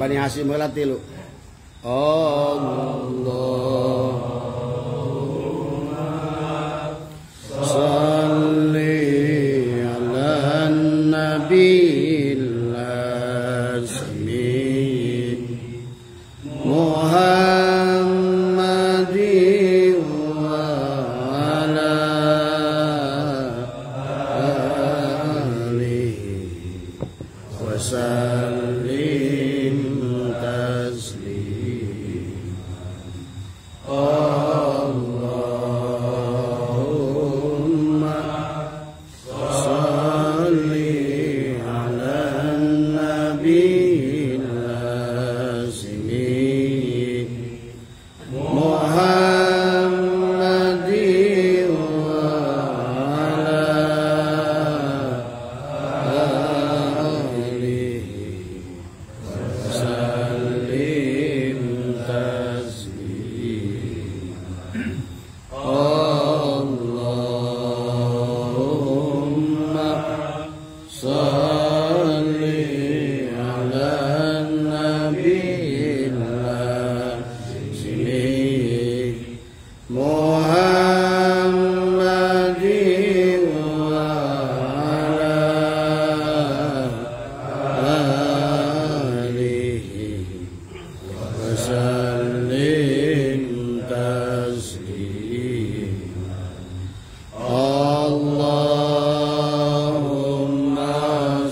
Bani Hasyim heula tilu. Allahumma shalli ala nabiyil asmi Muhammadin wa ala alihi wa sallim taslim. Allahumma shalli ala nabiyil asmi Muhammadin wa ala alihi wa sallim taslim. Allahumma shalli ala nabiyil asmi Muhammadin wa ala alihi wa sallim taslim. Allahumma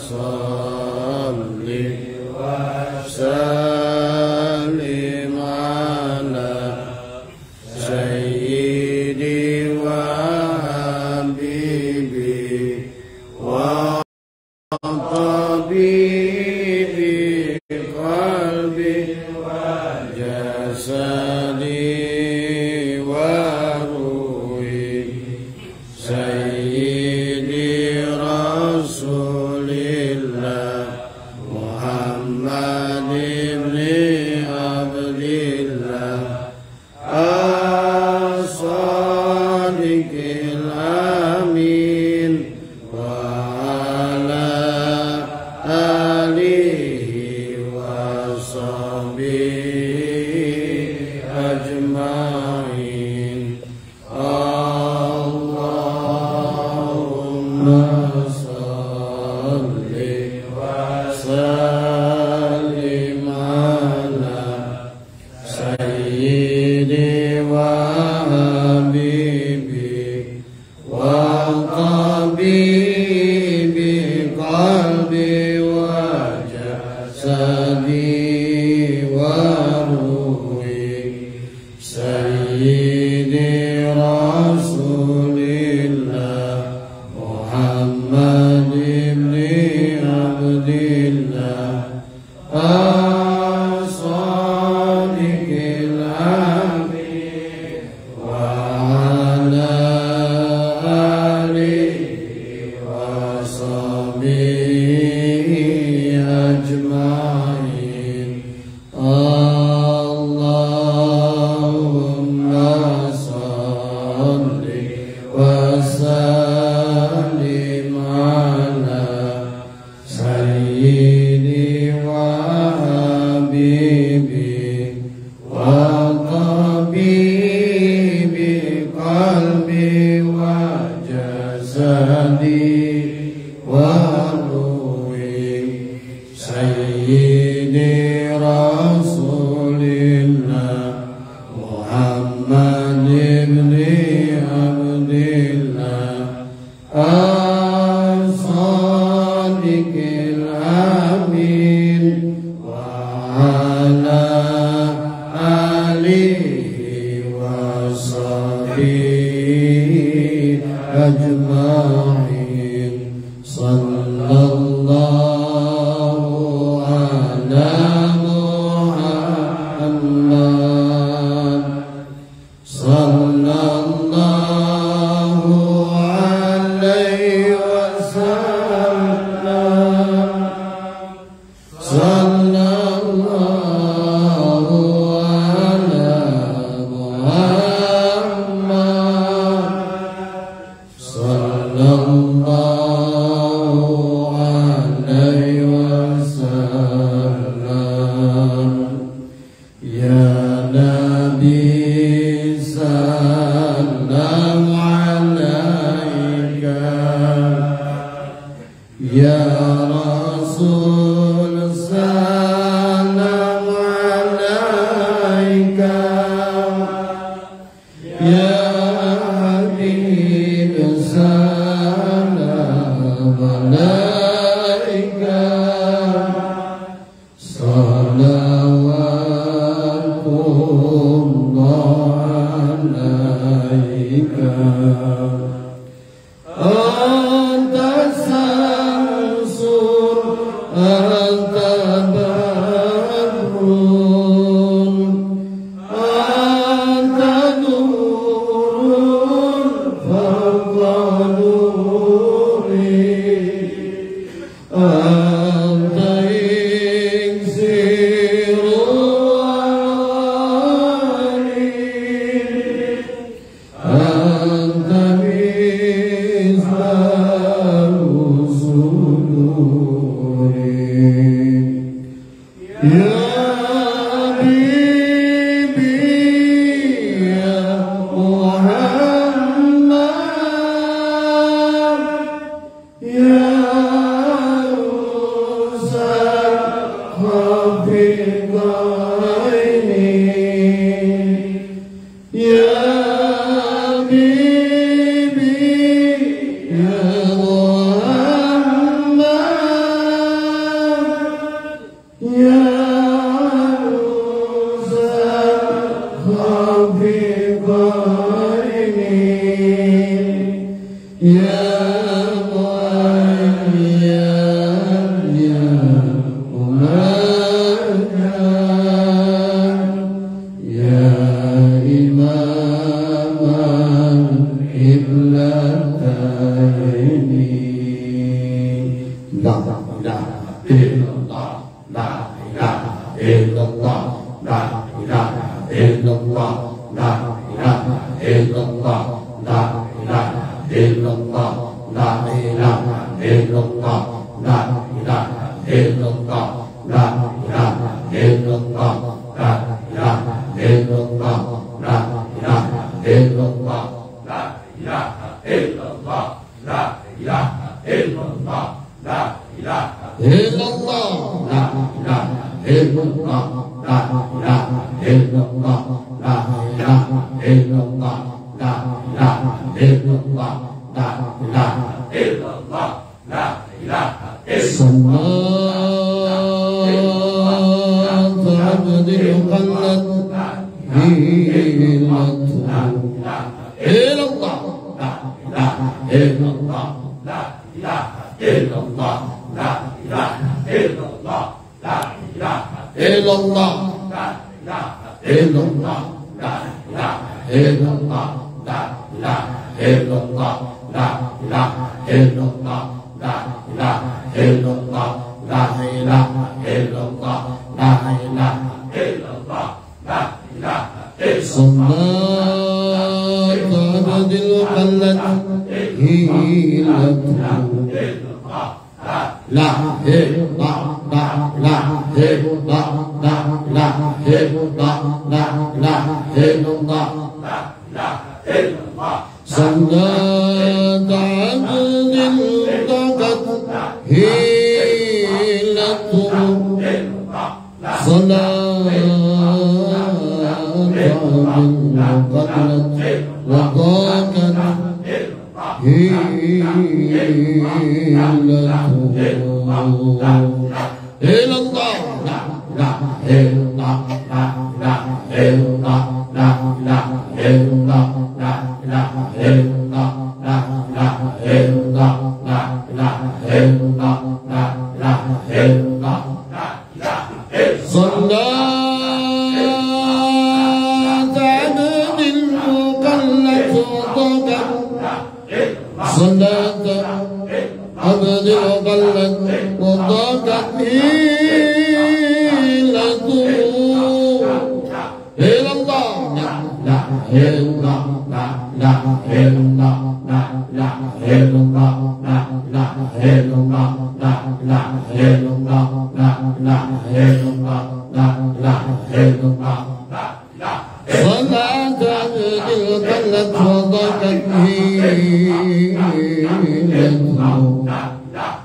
shalli wa sallim ala sayyidi wa habibi wa tabibi qalbi wa jasadi wa ruhi sayyidi rasulillah Muhammad ibn Abdillah as-sadiqil amin wa ala alihi wa sahbihi ajma'in. Allahumma shalli wa sallim ala sayyidi wa habibi wa tabibi qalbi wa jasadi wa ruhi sayyidi rasulillah Muhammad ibn Abdillah as-sadiqil amin wa ala alihi wa sahbihi ajma'in. Allahumma shalli wa sallim ala sayyidi wa habibi wa tabibi qalbi wa jasadi wa ruhi sayyidi rasulillah Muhammad ibn Abdillah as-sadiqil amin wa ala alihi wa sahbihi ajma'in. Sallallahu ala Muhammad sallallahu alaihi wasallam. Sallallahu ala Muhammad La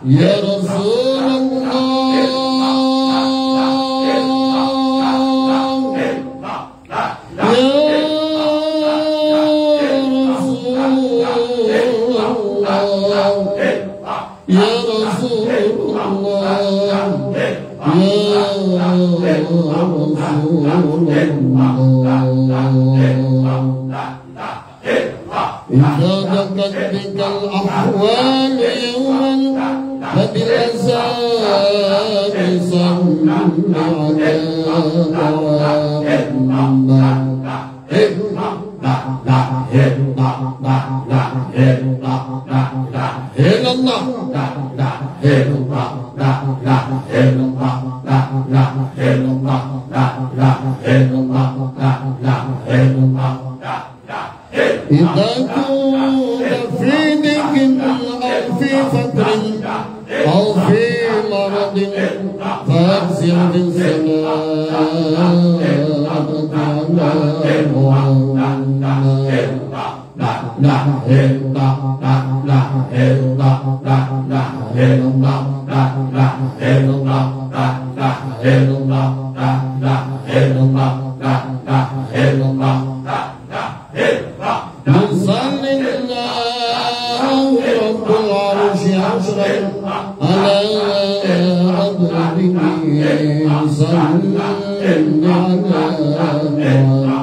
يا رسول الله يا رسول الله يا رسول الله إذا ضاقت بك الأحوال يوما فبالأسباب صل على إذا كنت في ذكر أو في فقر أو في مرض فأكثر بالصلاة على نصلي الله رب العرش عشرا على أضربه صل على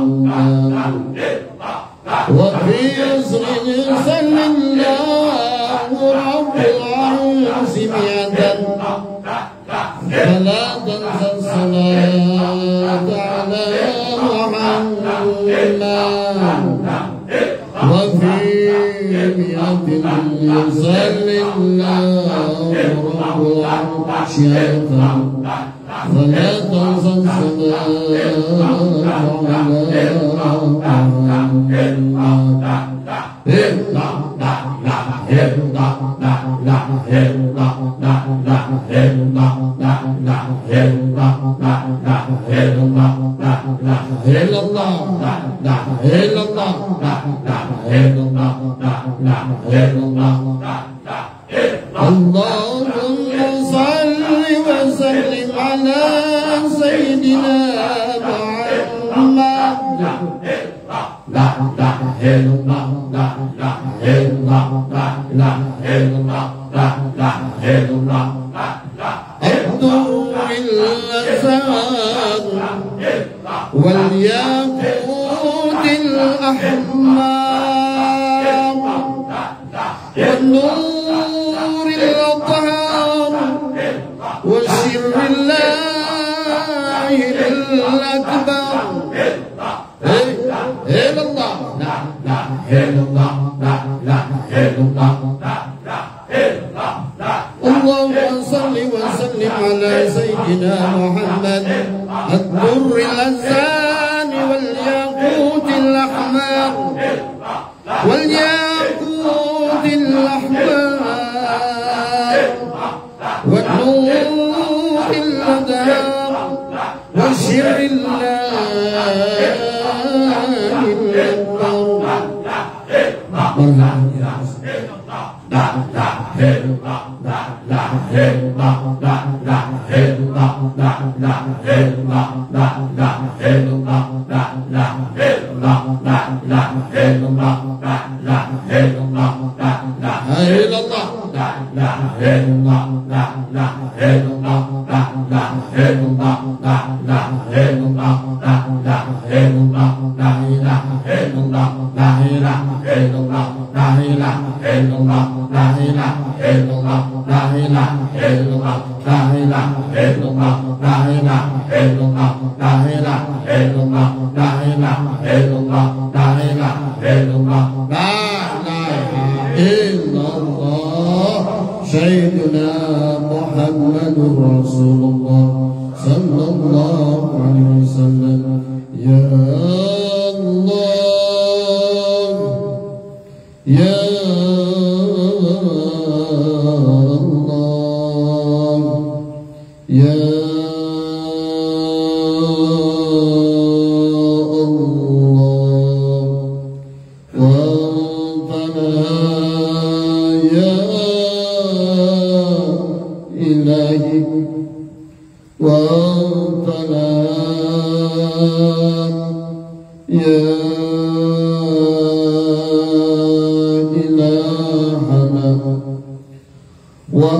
محمد وفي يسر صل الله رب العرش مئة فلا تنسى الصلاة على محمد وفي مئة يصلي الله رب العرش فلا تنسى الصلاة على اللهم صل وسلم على سيدنا محمد الدور اللسان والياقوت الأحمر والنور الأطهار والسر الله الأكبر إلى الله اللهم صل وسلم على سيدنا محمد الدر الأزان والياقوت الأحمر والياقوت الأحمر والنور الأدهار والسر الله سيدنا محمد رسول الله صلى الله عليه وسلم يا الله يا Ya Allah wa ya ilahi wa ya ilahana wa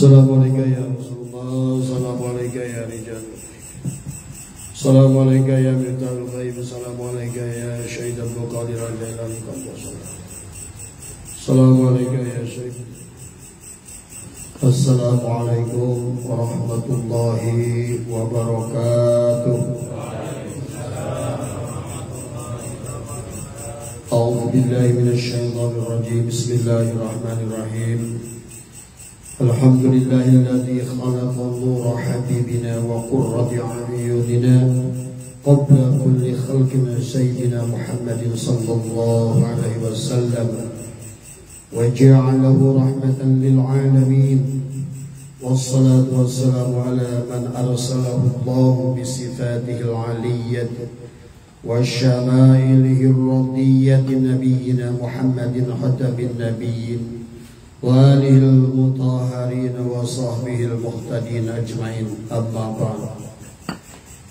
Assalamualaikum ya Rasulullah, Assalamualaikum ya Rijal, Assalamualaikum ya Mirtal Ghaib, Assalamualaikum ya Syahid Abdul Qadir Al-Jailani, Assalamualaikum ya Syekh. Assalamualaikum warahmatullahi wabarakatuh. A'udzu billahi minasy syaithanir rajim. Bismillahirrahmanirrahim. Alhamdulillahilladzi khalaqa nura habibina wa qurrata a'yunina qabla kulli khalqin sayyidina Muhammadin sallallahu alaihi wasallam wa ja'alahu rahmatan lil alamin. Wassalatu wassalamu ala man arsalahu Allah bi sifatihi al-'aliyyah wa syama'ilihi ar-radiyyah nabiyyina Muhammadin khatabin nabiyyin وآله المطهرين وصحبه المهتدين أجمعين أما بعد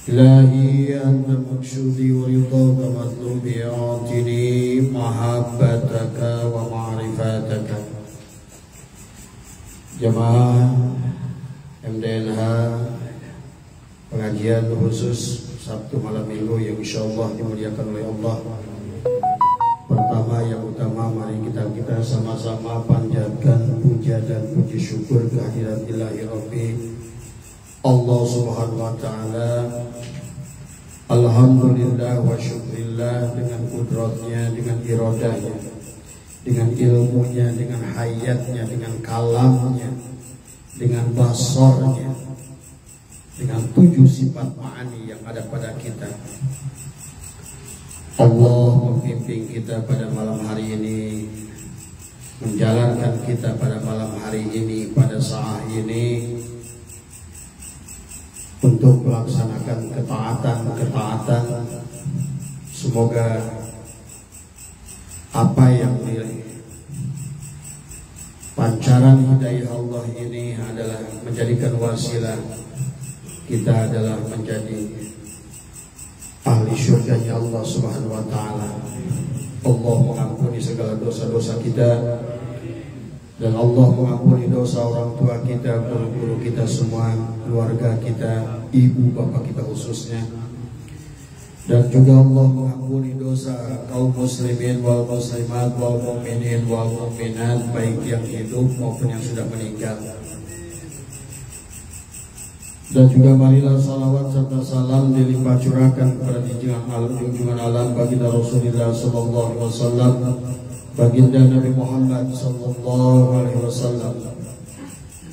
إلهي أنت مقصودي ورضاك مطلوبي أعطني محبتك ومعرفتك. Jemaah MDNH pengajian khusus Sabtu malam Minggu yang insyaallah dimuliakan oleh Allah. Pertama yang utama, mari kita sama-sama panjatkan puja dan puji syukur kehadirat Ilahi Rabbi Allah Subhanahu wa Ta'ala. Alhamdulillah wa syukrillah, dengan kudratnya, dengan iradahnya, dengan ilmunya, dengan hayatnya, dengan kalamnya, dengan basarnya, dengan 7 sifat ma'ani yang ada pada kita. Allah membimbing kita pada malam hari ini, menjalankan kita pada malam hari ini, pada saat ini, untuk melaksanakan ketaatan. Semoga apa yang pancaran hidayah Allah ini adalah menjadikan wasilah kita adalah menjadi ahli syurganya Allah Subhanahu wa ta'ala. Allah mengampuni segala dosa-dosa kita, dan Allah mengampuni dosa orang tua kita, guru-guru kita semua, keluarga kita, ibu bapak kita khususnya. Dan juga Allah mengampuni dosa kaum muslimin wal muslimat wal mu'minin wal mu'minat, baik yang hidup maupun yang sudah meninggal. Dan juga marilah salawat serta salam dilimpah curahkan kepada junjungan alam baginda Rasulullah sallallahu alaihi wasallam, baginda Nabi Muhammad sallallahu alaihi wasallam,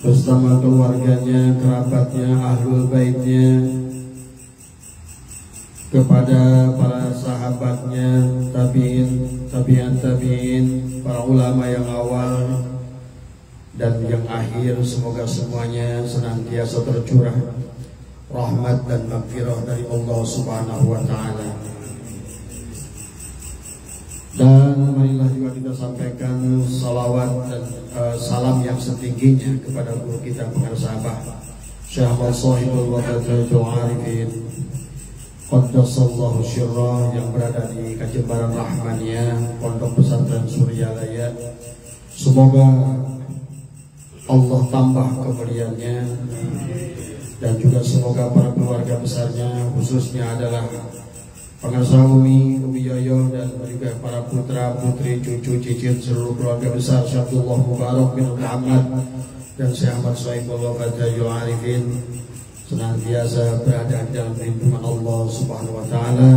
bersama keluarganya, kerabatnya, ahlul baitnya, kepada para sahabatnya, tabi'in, para ulama yang awal dan yang akhir. Semoga semuanya senantiasa tercurah rahmat dan maghfirah dari Allah Subhanahu wa ta'ala. Dan marilah juga kita sampaikan salawat dan salam yang setingginya kepada guru kita, pengarsahabah Syekh Ahmad Shahibul Waqatul Arifin Qaddasallahu syirrah, yang berada di Kajembaran Rahmaniyah, Pondok Pesantren Suryalaya. Semoga Allah tambah kemuliaannya, dan juga semoga para keluarga besarnya, khususnya adalah pengarsa Umi Yoyo, dan juga para putra putri, cucu cicit seluruh keluarga besar Syabdullah Mubarak bin Muhammad dan Syekh Ahmad Shahibul Waqatul Arifin senantiasa berada di dalam lindungan Allah Subhanahu wa ta'ala,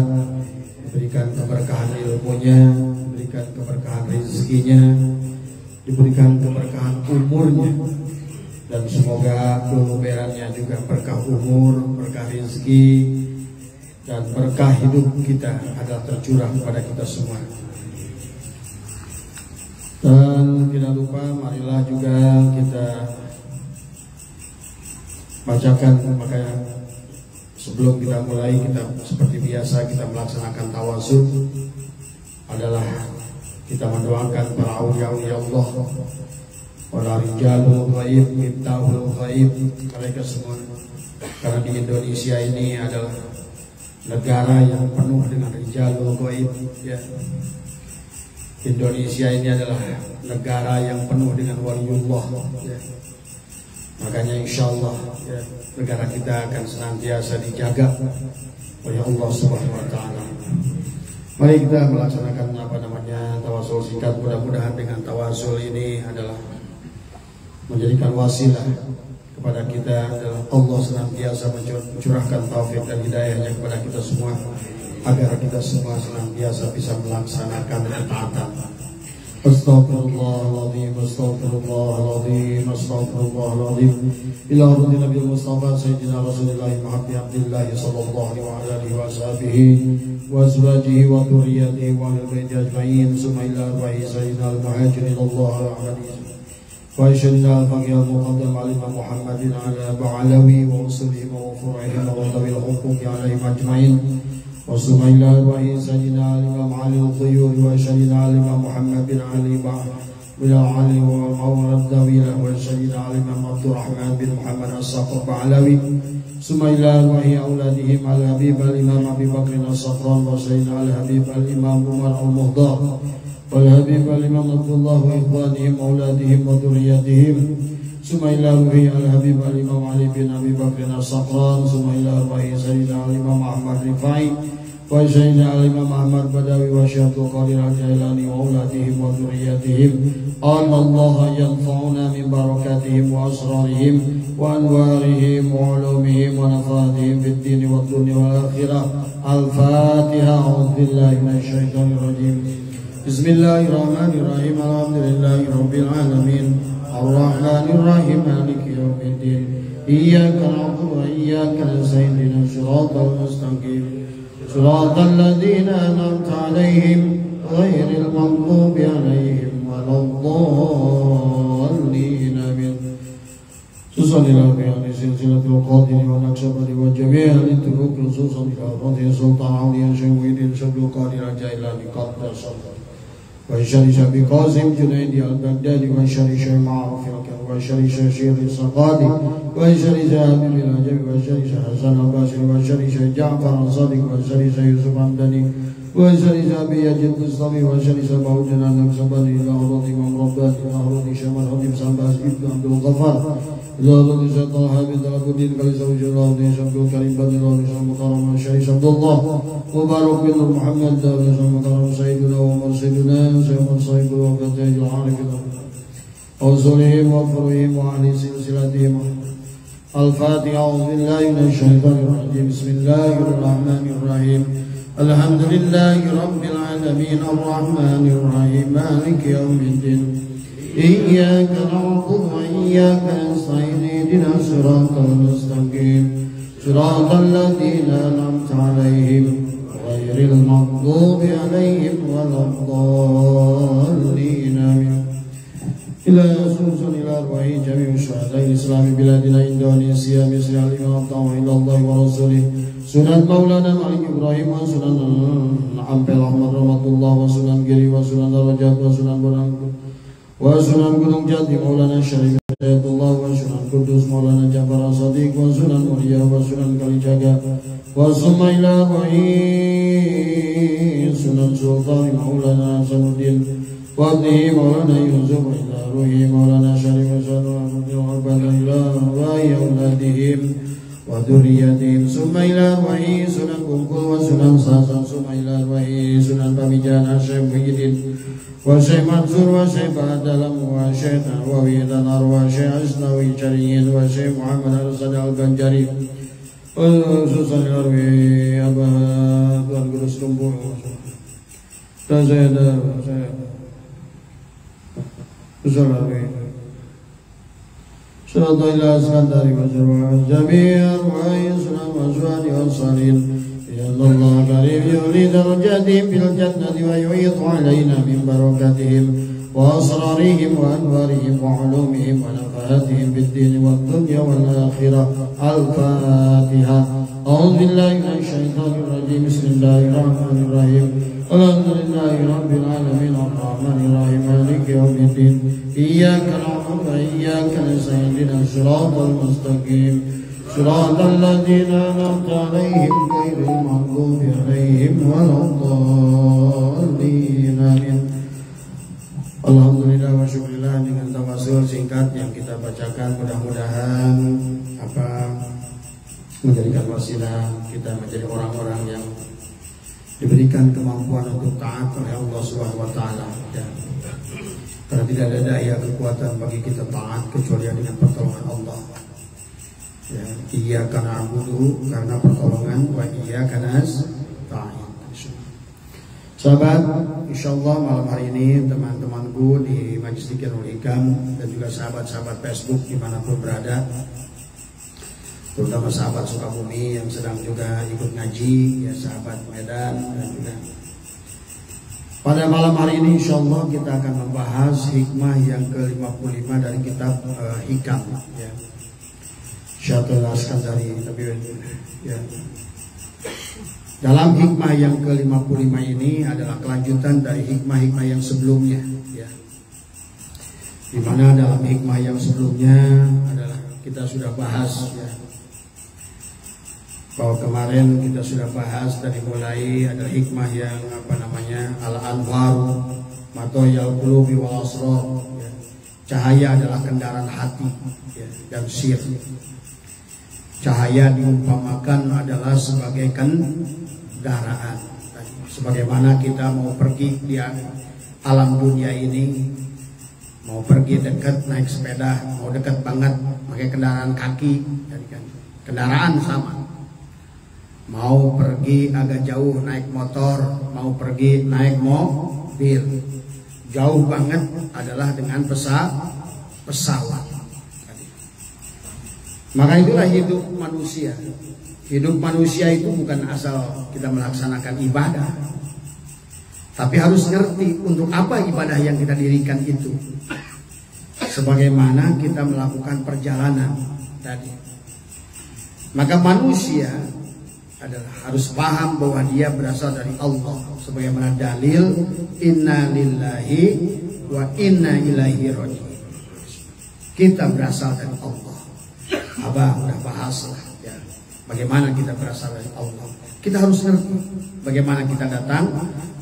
diberikan keberkahan ilmunya, diberikan keberkahan rezekinya, diberikan keberkahan umurnya, dan semoga keluberannya juga berkah umur, berkah rezeki, dan berkah hidup kita adalah tercurah kepada kita semua. Dan tidak lupa marilah juga kita bacakan, makanya sebelum kita mulai, kita seperti biasa kita melaksanakan tawasul, adalah kita mendoakan para awliya Allah, para rijalul ghaib, miftahul ghaib, mereka semua. Karena di Indonesia ini adalah negara yang penuh dengan rijalul ghaib, ya. Indonesia ini adalah negara yang penuh dengan waliullah, ya. Makanya insya Allah, ya, negara kita akan senantiasa dijaga oleh Allah Subhanahu wa ta'ala. Mari kita melaksanakan tawasul singkat. Mudah-mudahan dengan tawasul ini adalah menjadikan wasilah kepada kita, adalah Allah senantiasa mencurahkan taufik dan hidayahnya kepada kita semua, agar kita semua senantiasa bisa melaksanakan ketaatan. Astaghfirullahaladzim, astaghfirullahaladzim, astaghfirullahaladzim. Ila hurmati Nabi Mustafa Sayyidina Rasulullah Muhammad Abdullah sallallahu alaihi wa sahbihi wa azwajihi wa dhurriyyatihi wa ahli baiti ajma'in. Summa ila arwahi Sayyidina al-Muhajirin Allah al-Ahmadiyyin wa Sayyidina al-Faqih al-Muqaddam al-Imam Muhammadin ala ba'alawi wa usulihim wa furu'ihim wa tawil huquqi alaihim ajma'in. وصلى الله وهي سيدنا الإمام علي الطيور وسيدنا الإمام محمد بن علي بن علي وعمر الدويلة وسيدنا الإمام عبد الرحمن بن محمد الصقر بعلوي ثم إلى وهي أولادهم الحبيب الإمام أبي بكر الصقران وسيدنا الحبيب الإمام عمر المهدار والحبيب الإمام عبد الله وإخوانهم أولادهم وذريتهم ثم إلى وهي الحبيب الإمام علي بن أبي بكر الصقران ثم إلى وهي سيدنا الإمام أحمد رفاعي وسيدنا الإمام أحمد بدوي وشيخ القادر الجيلاني وأولادهم وذريتهم أن الله ينفعنا من بركاتهم وأسرارهم وأنوارهم وعلومهم ونفعاتهم في الدين والدنيا والآخرة. الفاتحة. أعوذ بالله من الشيطان الرجيم. بسم الله الرحمن الرحيم. الحمد لله رب العالمين الرحمن الرحيم مالك يوم الدين إياك نعبد وإياك نستعين اهدنا الصراط المستقيم صراط الذين أنعمت عليهم غير المغضوب عليهم ولا الضالين. آمين. Susunillah سلسلة القادر والنكشبة وجميع الطرق خصوصا إلى حضرة سلطان أولياء شموئيل شبل القادر جائلا لقدس وشر شبي قاسم جنيد البغدادي وشر شيخ معروف وشر شيخ الصقادي وشر شهاب بن العجب وشر حسن البصري وشر شيخ جعفر الصادق وشر شيخ يوسف الحمداني وشر شهاب يجد الصبي وشر شبه جنان الصبري إلى أرض إمام رباني إلى أرض شمال حديث سنباس ابن عبد الغفار إلى أرض شيطان حبيب طلب الدين كالي زوج الله شمس الكريم بدر الله شمس مكرم وشر عبد الله مبارك بن محمد شمس مكرم سيدنا ومرسلنا سيما صيب وفتاج العارفين أوصلهم وفرهم وعن سلسلتهم الفاتحة أعوذ بالله من الشيطان الرجيم بسم الله الرحمن الرحيم الحمد لله رب العالمين الرحمن الرحيم مالك يوم الدين إياك نعبد وإياك نستعين اهدنا الصراط المستقيم صراط الذين أنعمت عليهم غير المغضوب عليهم ولا الضالين آمين إلى سلسل إلى أرواح جميع شهداء الإسلام بلادنا إندونيسيا مصر الإمام الطاعون إلى الله ورسوله سنن مولانا مالك إبراهيم وسنن عمبل أحمد رحمة الله وسنن جري وسنن درجات وسنن برang وسنن gunung jati مولانا شريف الله وسنن قدوس مولانا جعفر الصديق وسنن مريا وسنن kalijaga وسنن إلى سنن سلطان مولانا حسنُدين وابنه مولانا يوسف إلى روحه مولانا شريف وعبد الله وأولادهم وذريتهم ثم إلى روحه سنن كنكل وسنن ساسا ثم إلى روحه سنن pamijahan Syekh Muhyiddin وشيخ منصور وشيخ Adalam وشيخ Nawawi dan arwah Syekh Asnawi Syariyin وشيخ Muhammad Al-Sadi Al-Ganjari khususan Arwi Abah Tuan Guru Selumpur dan saya Arwi Surat ila Iskandari wa Jami'an wa Yusra wa Zuhani wa Salin Ya Allah karim yuli darajatihim fil jannati wa yu'itu alaina min barakatihim wa asrarihim wa anwarihim wa ulumihim wa nafahatihim bid din wa dunya wal akhirah al-Fatiha A'udzu billahi minasy syaithanir rajim Bismillahirrahmanirrahim Alhamdulillahi rabbil alamin arrahmanir rahim maliki yaumiddin iyyaka na'budu wa iyyaka nasta'in ihdinas siratal mustaqim siratal ladzina an'amta 'alaihim ghairil maghdubi 'alaihim waladdallin amin. Alhamdulillah wa syukurillah dengan tawasul singkat yang kita bacakan mudah-mudahan menjadikan wasilah kita menjadi orang-orang yang diberikan kemampuan untuk taat oleh Allah Subhanahu wa taala ya. Karena tidak ada daya kekuatan bagi kita taat kecuali dengan pertolongan Allah. Ya, iyyaka na'budu karena pertolongan wa iyyaka nasta'in. Sahabat, insyaallah malam hari ini teman-temanku di Majelis Dzikir Hikam dan juga sahabat-sahabat Facebook dimanapun berada, terutama sahabat Sukabumi yang sedang juga ikut ngaji, ya sahabat Medan dan juga pada malam hari ini insyaallah kita akan membahas hikmah yang ke-55 dari kitab Hikam ya. Syaikhul Iskandari ya. Dalam hikmah yang ke-55 ini adalah kelanjutan dari hikmah-hikmah yang sebelumnya ya. Di mana dalam hikmah yang sebelumnya adalah kita sudah bahas ya, bahwa kemarin kita sudah bahas dari mulai ada hikmah yang al-anwar matoyal qulubi wal asrar ya. Cahaya adalah kendaraan hati ya, dan sir. Cahaya diumpamakan adalah sebagai kendaraan. Sebagaimana kita mau pergi di alam dunia ini, mau pergi dekat naik sepeda, mau dekat banget pakai kendaraan kaki, kendaraan sama. Mau pergi agak jauh naik motor, mau pergi naik mobil, jauh banget adalah dengan pesawat. Maka itulah hidup manusia. Hidup manusia itu bukan asal kita melaksanakan ibadah, tapi harus ngerti untuk apa ibadah yang kita dirikan itu. Sebagaimana kita melakukan perjalanan tadi, Maka manusia adalah harus paham bahwa dia berasal dari Allah, sebagaimana dalil inna lillahi wa inna ilaihi raji'un. Kita berasal dari Allah. Abah udah bahas lah ya, bagaimana kita berasal dari Allah. Kita harus ngerti bagaimana kita datang,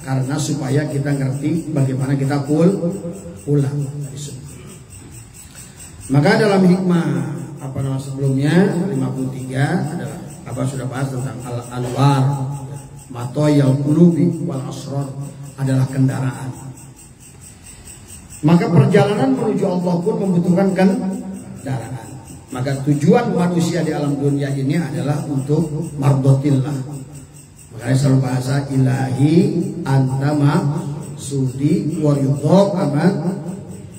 karena supaya kita ngerti bagaimana kita pulang dari sini. Maka dalam hikmah sebelumnya 53 adalah Abah sudah bahas tentang al-anwar, matoyal qulubi wal asrar adalah kendaraan. Maka perjalanan menuju Allah pun membutuhkan kendaraan. Maka tujuan manusia di alam dunia ini adalah untuk mardotillah. Makanya selalu bahasa ilahi antama sudi waridhok aman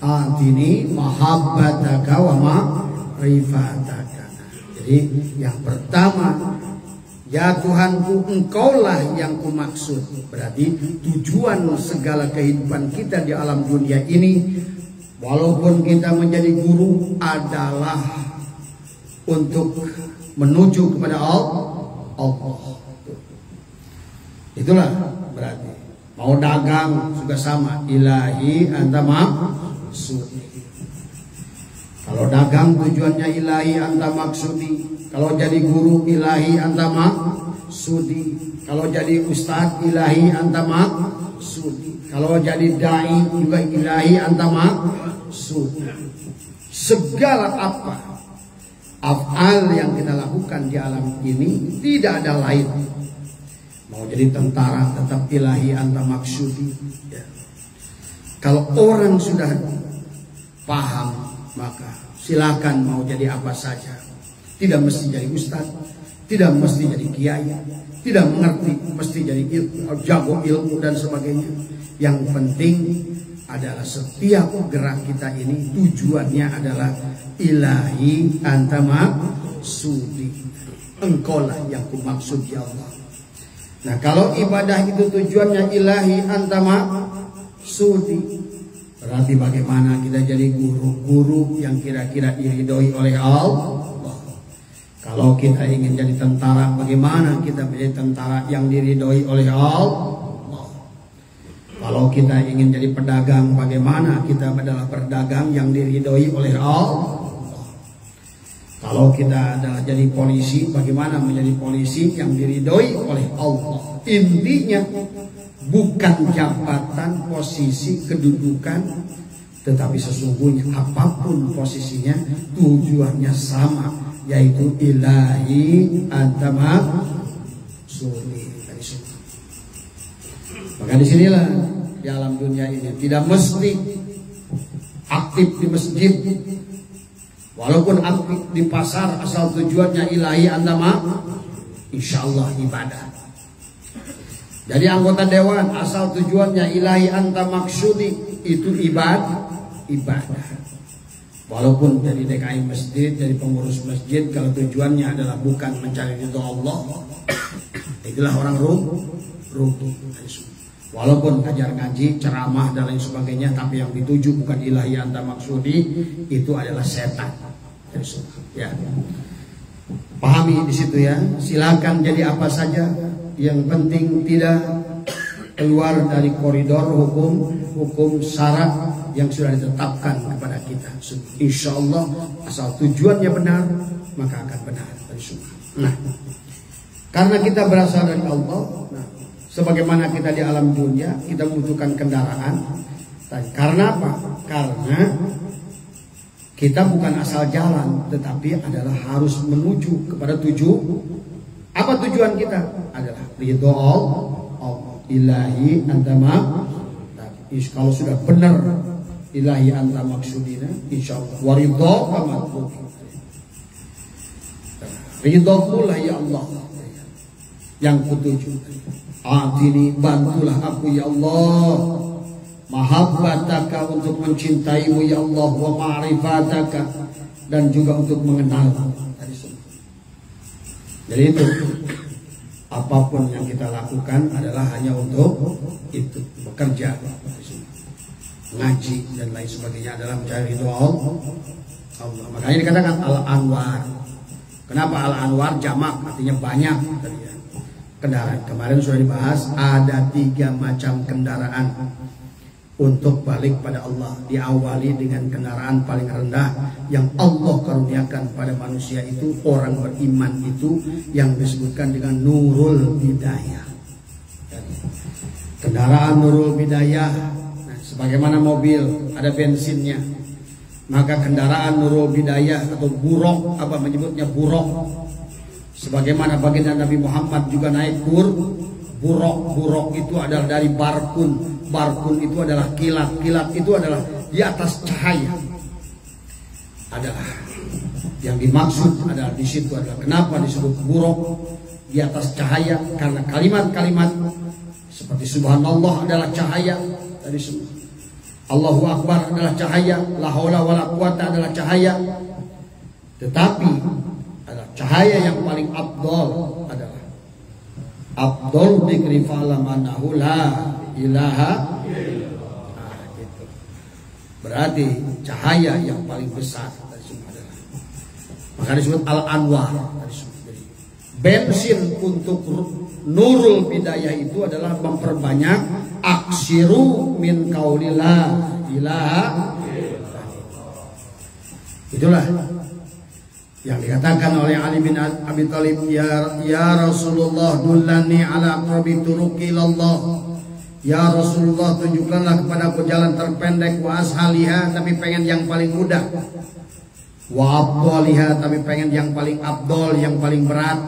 atini mahabbataka wa ma'rifataka. Jadi yang pertama, ya Tuhanku, engkaulah yang kumaksud. Berarti tujuan segala kehidupan kita di alam dunia ini, walaupun kita menjadi guru, adalah untuk menuju kepada Allah. Itulah berarti. Mau dagang juga sama, ilahi anta maksudi. Kalau dagang tujuannya ilahi anta maksudi. Kalau jadi guru ilahi anta maksudi. Kalau jadi ustadz ilahi anta maksudi. Kalau jadi dai juga ilahi anta maksudi. Segala apa af'al yang kita lakukan di alam ini tidak ada lain. Mau jadi tentara tetap ilahi anta maksudi ya. Kalau orang sudah paham, maka silakan mau jadi apa saja. Tidak mesti jadi ustadz, tidak mesti jadi kiai, tidak mengerti mesti jadi jago ilmu dan sebagainya. Yang penting adalah setiap gerak kita ini tujuannya adalah ilahi anta maksudi. Engkaulah yang kumaksud ya Allah. Nah, kalau ibadah itu tujuannya ilahi anta maksudi, berarti bagaimana kita jadi guru-guru yang kira-kira diridhoi oleh Allah. Kalau kita ingin jadi tentara, bagaimana kita menjadi tentara yang diridhoi oleh Allah. Kalau kita ingin jadi pedagang, bagaimana kita adalah pedagang yang diridhoi oleh Allah. Kalau kita adalah jadi polisi, bagaimana menjadi polisi yang diridhoi oleh Allah. Intinya bukan jabatan, posisi, kedudukan, tetapi sesungguhnya apapun posisinya tujuannya sama, yaitu ilahi anta maksudi. Maka disinilah di alam dunia ini tidak mesti aktif di masjid, walaupun aktif di pasar, asal tujuannya ilahi anta insyaallah ibadah. Jadi anggota dewan asal tujuannya ilahi anta maksudi, itu ibadah. Walaupun jadi DKI masjid, jadi pengurus masjid, kalau tujuannya adalah bukan mencari ridho Allah, itulah orang rugi. Walaupun ngajar ngaji, ceramah dan lain sebagainya, tapi yang dituju bukan ilahi anta maksudi, itu adalah setan. Ya, pahami di situ ya. Silakan jadi apa saja, yang penting tidak keluar dari koridor hukum syarat yang sudah ditetapkan kepada kita. Insya Allah asal tujuannya benar, maka akan benar. Nah, karena kita berasal dari Allah, sebagaimana kita di alam dunia, kita membutuhkan kendaraan. Karena apa? Karena kita bukan asal jalan, tetapi adalah harus menuju kepada apa tujuan kita? Adalah ridho Allah, ilahi anta maksudi. Kalau sudah benar ilahi anta maksudina, insyaallah waridho kamatku. Ridhomu lah ya Allah yang kutuju. Atini, bantulah aku ya Allah, mahabbataka, untuk mencintaimu ya Allah, wa ma'rifataka, dan juga untuk mengenalmu. Jadi itu, apapun yang kita lakukan adalah hanya untuk itu, bekerja, ngaji dan lain sebagainya adalah mencari ridho Allah. Makanya dikatakan al-anwar, Kenapa Al-Anwar jamak artinya banyak kendaraan. Kemarin sudah dibahas ada 3 macam kendaraan untuk balik pada Allah. Diawali dengan kendaraan paling rendah yang Allah karuniakan pada manusia, itu orang beriman itu yang disebutkan dengan Nurul Hidayah. Kendaraan Nurul Hidayah, nah, sebagaimana mobil ada bensinnya, maka kendaraan Nurul Hidayah atau buruk, apa menyebutnya buruk, sebagaimana baginda Nabi Muhammad juga naik buruk itu adalah dari barkun. Barkun itu adalah kilat. Kilat itu adalah di atas cahaya. Adalah yang dimaksud adalah di situ adalah kenapa disebut buruk di atas cahaya, karena kalimat-kalimat seperti subhanallah adalah cahaya dari semua. Allahu Akbar adalah cahaya, la haula wala quwata adalah cahaya. Tetapi adalah cahaya yang paling afdal adalah afdal dzikri fa'lamanahu la ilaha illallah. Nah, gitu. Berarti cahaya yang paling besar dari semua adalah, maka disebut Al-Anwar. Bensin untuk Nurul Hidayah itu adalah memperbanyak aksiru min qaulillah ilaha illallah. Itulah yang dikatakan oleh Ali bin Abi Thalib, ya Rasulullah dullani ala aqrabi turuqi ilallah. Ya Rasulullah, tunjukkanlah kepadaku jalan terpendek, wa ashaliha, tapi pengen yang paling mudah, wa abdaliha, tapi pengen yang paling abdol, yang paling berat.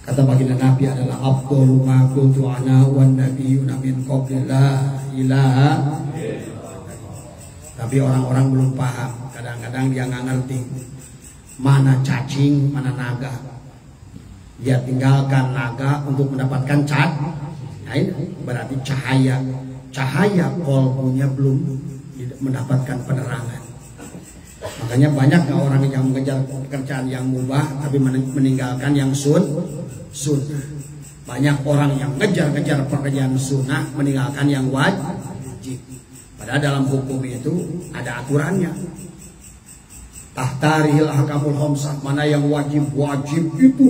Kata baginda Nabi adalah afdalu ma kuntu ana wan nabiyyuna min qabli la ilaha. Tapi orang-orang belum paham. Kadang-kadang dia nggak ngerti mana cacing, mana naga. Dia tinggalkan naga untuk mendapatkan nah, ini berarti cahaya kolbunya belum mendapatkan penerangan. Makanya banyak orang yang mengejar pekerjaan yang mubah tapi meninggalkan yang sunnah. Banyak orang yang ngejar-ngejar pekerjaan sunnah meninggalkan yang wajib. Padahal dalam hukum itu ada aturannya. Tahtarihil ahkamul khamsah, mana yang wajib itu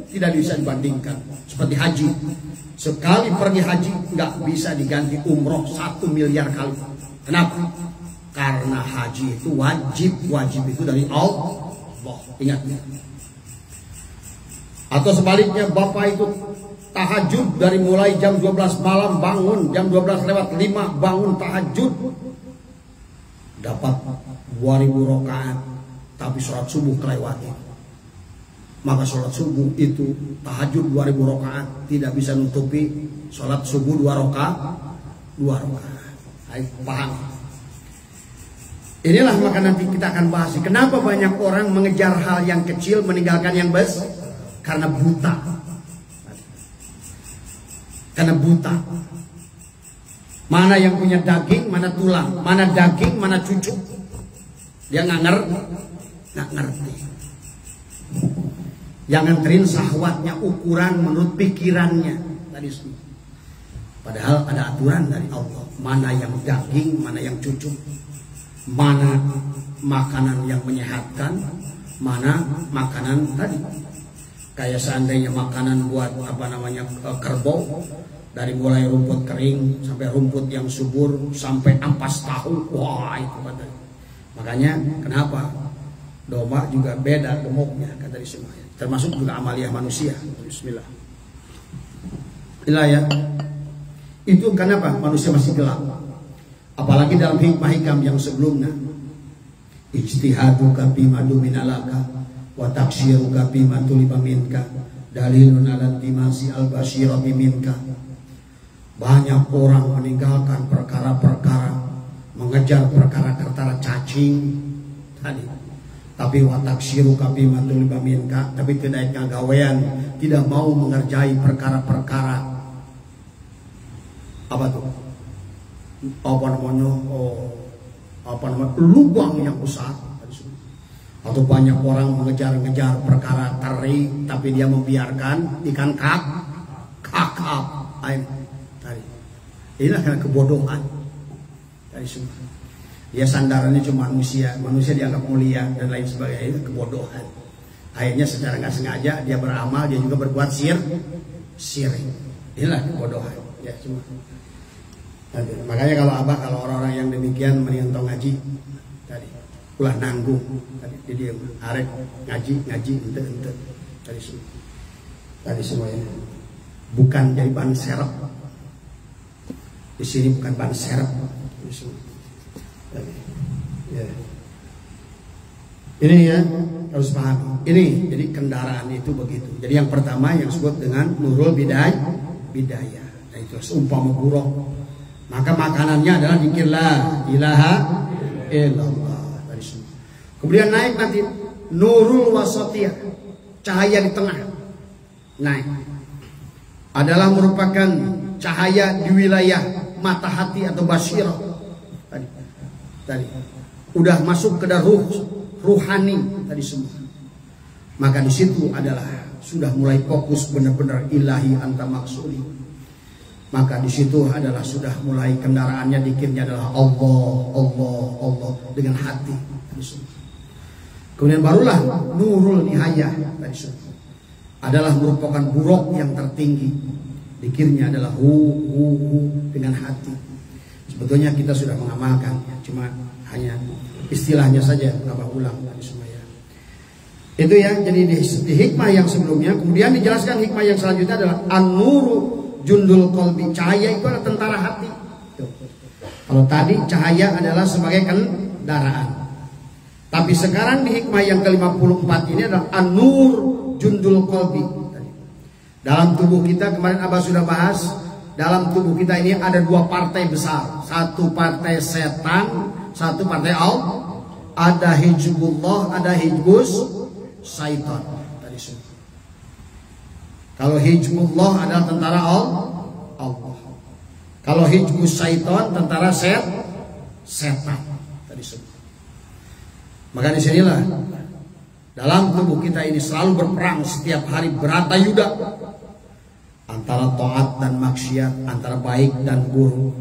tidak bisa dibandingkan. Seperti haji, sekali pergi haji nggak bisa diganti umroh 1 miliar kali. Kenapa? Karena haji itu wajib itu dari Allah. Ingat. Atau sebaliknya, bapak itu tahajud dari mulai jam 12 malam bangun, jam 12 lewat 5 bangun tahajud, dapat 2000 rakaat, tapi sholat subuh kelewati. Maka sholat subuh itu tahajud 2000 rakaat tidak bisa nutupi sholat subuh 2 rakaat. Ayo paham. Inilah maka nanti kita akan bahas kenapa banyak orang mengejar hal yang kecil meninggalkan yang besar, karena buta. Karena buta. Mana yang punya daging, mana tulang, mana daging, mana cucu. Dia nggak ngerti. Yang nganterin syahwatnya ukuran menurut pikirannya tadi semua. Padahal ada aturan dari Allah. Mana yang daging, mana yang cucu. Mana makanan yang menyehatkan, mana makanan tadi. Kayak seandainya makanan buat kerbau, dari mulai rumput kering sampai rumput yang subur sampai ampas tahu, wah itu katanya. Makanya kenapa domba juga beda gemuknya kata di semuanya. Termasuk juga amalia manusia. Bismillah. Ya. Itu kenapa manusia masih gelap. Apalagi dalam hikmah-hikam yang sebelumnya. Ijtihaduka bima duminalaka wa taksiruka bima tuliba minka dalilun ala timasi al-basyira biminka. Banyak orang meninggalkan perkara-perkara, mengejar perkara-perkara cacing tadi. Tapi wataksiruka bima tuliba minka, tapi tidak gawean, tidak mau mengerjai perkara-perkara apa tuh? Lubang yang besar. Atau banyak orang mengejar-ngejar perkara teri, tapi dia membiarkan ikan kakap. Inilah karena kebodohan dari semua. Dia sandarannya cuma manusia dianggap mulia dan lain sebagainya, itu kebodohan. Akhirnya secara nggak sengaja dia beramal, dia juga berbuat syirik. Inilah kebodohan. Ya, cuma. Makanya kalau orang-orang yang demikian mendingan tau ngaji tadi, ulah nanggung tadi dia arek ngaji ente tadi semuanya bukan jadi ban serep. Di sini bukan ban serep. Ya. Ini ya harus paham. Ini jadi kendaraan itu begitu. Jadi yang pertama yang disebut dengan nurul bidayah. Nah itu seumpama buruk. Maka makanannya adalah zikir la ilaha illallah. Kemudian naik nanti nurul wasatiyah, cahaya di tengah. Naik. Adalah merupakan cahaya di wilayah mata hati atau basirah. Tadi udah masuk ke dalam ruhani tadi semua. Maka di situ adalah sudah mulai fokus benar-benar ilahi anta maksudi. Maka di situ adalah sudah mulai kendaraannya dikirnya adalah Allah dengan hati. Kemudian barulah nurul nihayah tadi semua. Adalah merupakan buruk yang tertinggi. Dikirnya adalah hu dengan hati. Sebetulnya kita sudah mengamalkan, cuma hanya istilahnya saja apa ulang tadi semua ya. Itu ya, jadi di hikmah yang sebelumnya. Kemudian dijelaskan hikmah yang selanjutnya adalah an-nuru jundul qalbi, cahaya itu adalah tentara hati. Tuh. Kalau tadi cahaya adalah sebagai kendaraan. Tapi sekarang di hikmah yang ke-54 ini adalah an-nur jundul qalbi. Dalam tubuh kita kemarin Abah sudah bahas, dalam tubuh kita ini ada dua partai besar. Satu partai setan, satu partai Allah. Ada hizbullah, ada hizbus syaitan. Kalau hizbullah adalah tentara Allah. Kalau hizbus syaitan tentara setan. Maka disinilah dalam tubuh kita ini selalu berperang setiap hari beratayuda antara taat dan maksiat, antara baik dan buruk.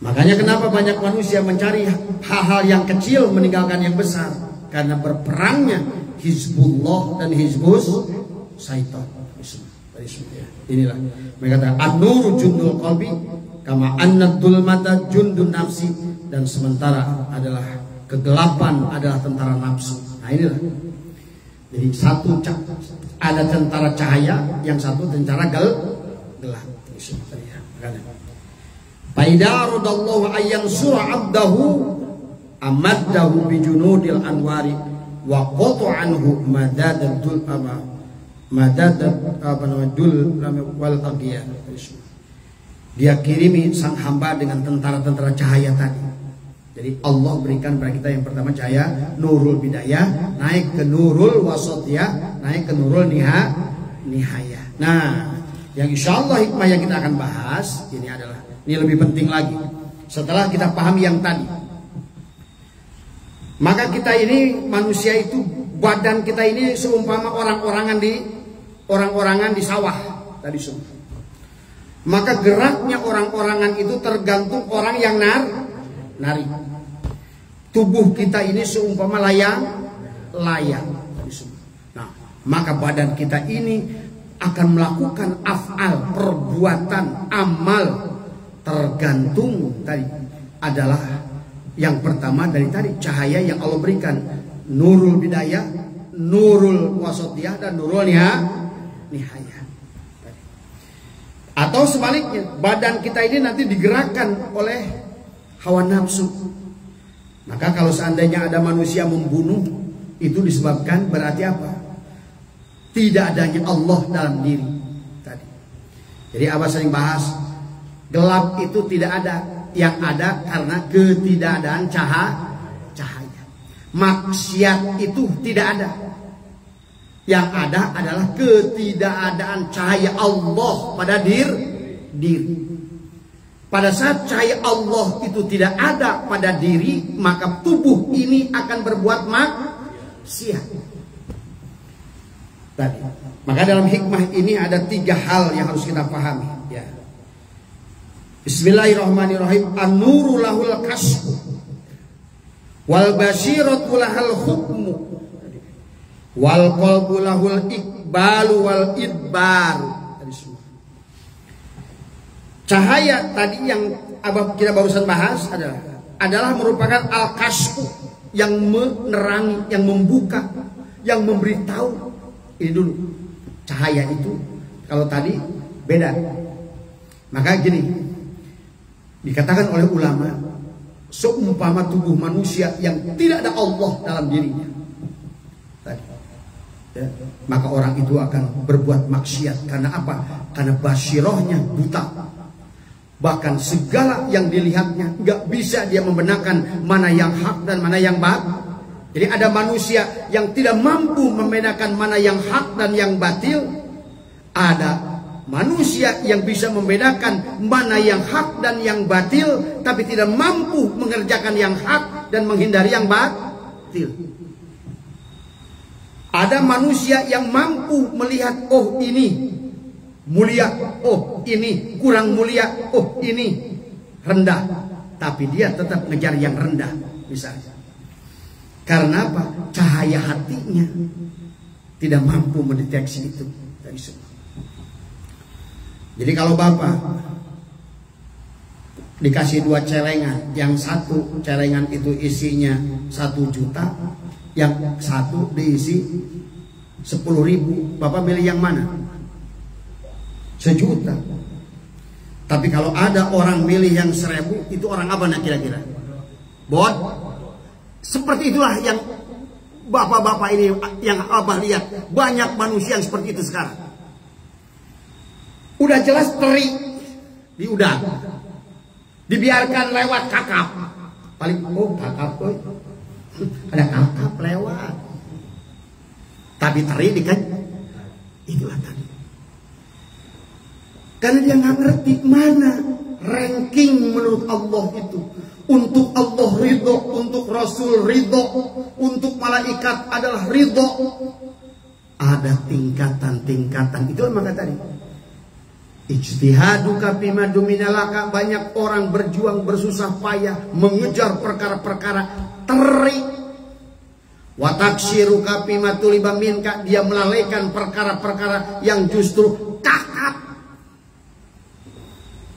Makanya kenapa banyak manusia mencari hal-hal yang kecil meninggalkan yang besar, karena berperangnya hizbullah dan hizbus syaitan. Inilah mereka kata an-nuru jundul qalbi kama annadul mata jundun nafsi, dan sementara adalah kegelapan adalah tentara nafsu. Nah inilah. Jadi satu ada tentara cahaya, yang satu tentara gelap. Faidarodallahu ayyan surah abdahu amaddahu bijunudil anwari wa qata anhu madadul wal agiyah. Dia kirimi sang hamba dengan tentara-tentara cahaya tadi. Jadi Allah berikan kepada kita yang pertama cahaya nurul bidayah, naik ke nurul wasatiyah, naik ke nurul nihayah. Nah, yang insya Allah hikmah yang kita akan bahas ini adalah, ini lebih penting lagi. Setelah kita pahami yang tadi, maka kita ini manusia itu, badan kita ini seumpama orang-orangan di sawah tadi semua. Maka geraknya orang-orangan itu tergantung orang yang nari. Tubuh kita ini seumpama layang. Nah, maka badan kita ini akan melakukan af'al, perbuatan, amal, tergantung tadi adalah yang pertama dari tadi cahaya yang Allah berikan, nurul bidayah, nurul wasatiyah, dan nurul nihayah. Atau sebaliknya, badan kita ini nanti digerakkan oleh hawa nafsu. Maka kalau seandainya ada manusia membunuh, itu disebabkan berarti apa? Tidak adanya Allah dalam diri tadi. Jadi Abah sering bahas, gelap itu tidak ada, yang ada karena ketidakadaan cahaya. Maksiat itu tidak ada, yang ada adalah ketidakadaan cahaya Allah pada diri. Pada saat cahaya Allah itu tidak ada pada diri, maka tubuh ini akan berbuat maksiat. Tadi. Maka dalam hikmah ini ada 3 hal yang harus kita pahami. Ya. Bismillahirrahmanirrahim. An-nuru lahul kasbu wal basiratu lahal hukmu wal qalbu lahul iqbalu wal idbaru. Cahaya tadi yang kita barusan bahas adalah merupakan al-kasbu, yang menerangi, yang membuka, yang memberitahu. Ini dulu cahaya itu. Kalau tadi beda. Maka gini dikatakan oleh ulama, seumpama tubuh manusia yang tidak ada Allah dalam dirinya tadi, ya, maka orang itu akan berbuat maksiat. Karena apa? Karena basirohnya buta. Bahkan segala yang dilihatnya nggak bisa dia membenarkan mana yang hak dan mana yang batil. Jadi ada manusia yang tidak mampu membedakan mana yang hak dan yang batil. Ada manusia yang bisa membedakan mana yang hak dan yang batil, tapi tidak mampu mengerjakan yang hak dan menghindari yang batil. Ada manusia yang mampu melihat, oh ini mulia, oh ini kurang mulia, oh ini rendah, tapi dia tetap ngejar yang rendah misalnya. Karena apa? Cahaya hatinya tidak mampu mendeteksi itu dari semua. Jadi kalau Bapak dikasih 2 celengan, yang satu celengan itu isinya 1 juta, yang satu diisi 10.000, Bapak milih yang mana? 1 juta. Tapi kalau ada orang milih yang 1.000, itu orang apa nak kira-kira? Bot. Seperti itulah yang bapak-bapak ini yang Abah lihat, banyak manusia yang seperti itu sekarang. Udah jelas teri di udara, dibiarkan lewat kakap. Paling kakap, ada kakap lewat. Tapi teri kan itulah tadi. Karena dia nggak ngerti mana ranking menurut Allah itu. Untuk Allah ridho, untuk Rasul ridho, untuk malaikat adalah ridho. Ada tingkatan-tingkatan. Itu maka tadi ijtihaduka bima duminalaka. Banyak orang berjuang bersusah payah mengejar perkara-perkara teri. Wa taksiruka bima tuliba minka. Dia melalaikan perkara-perkara yang justru kakap.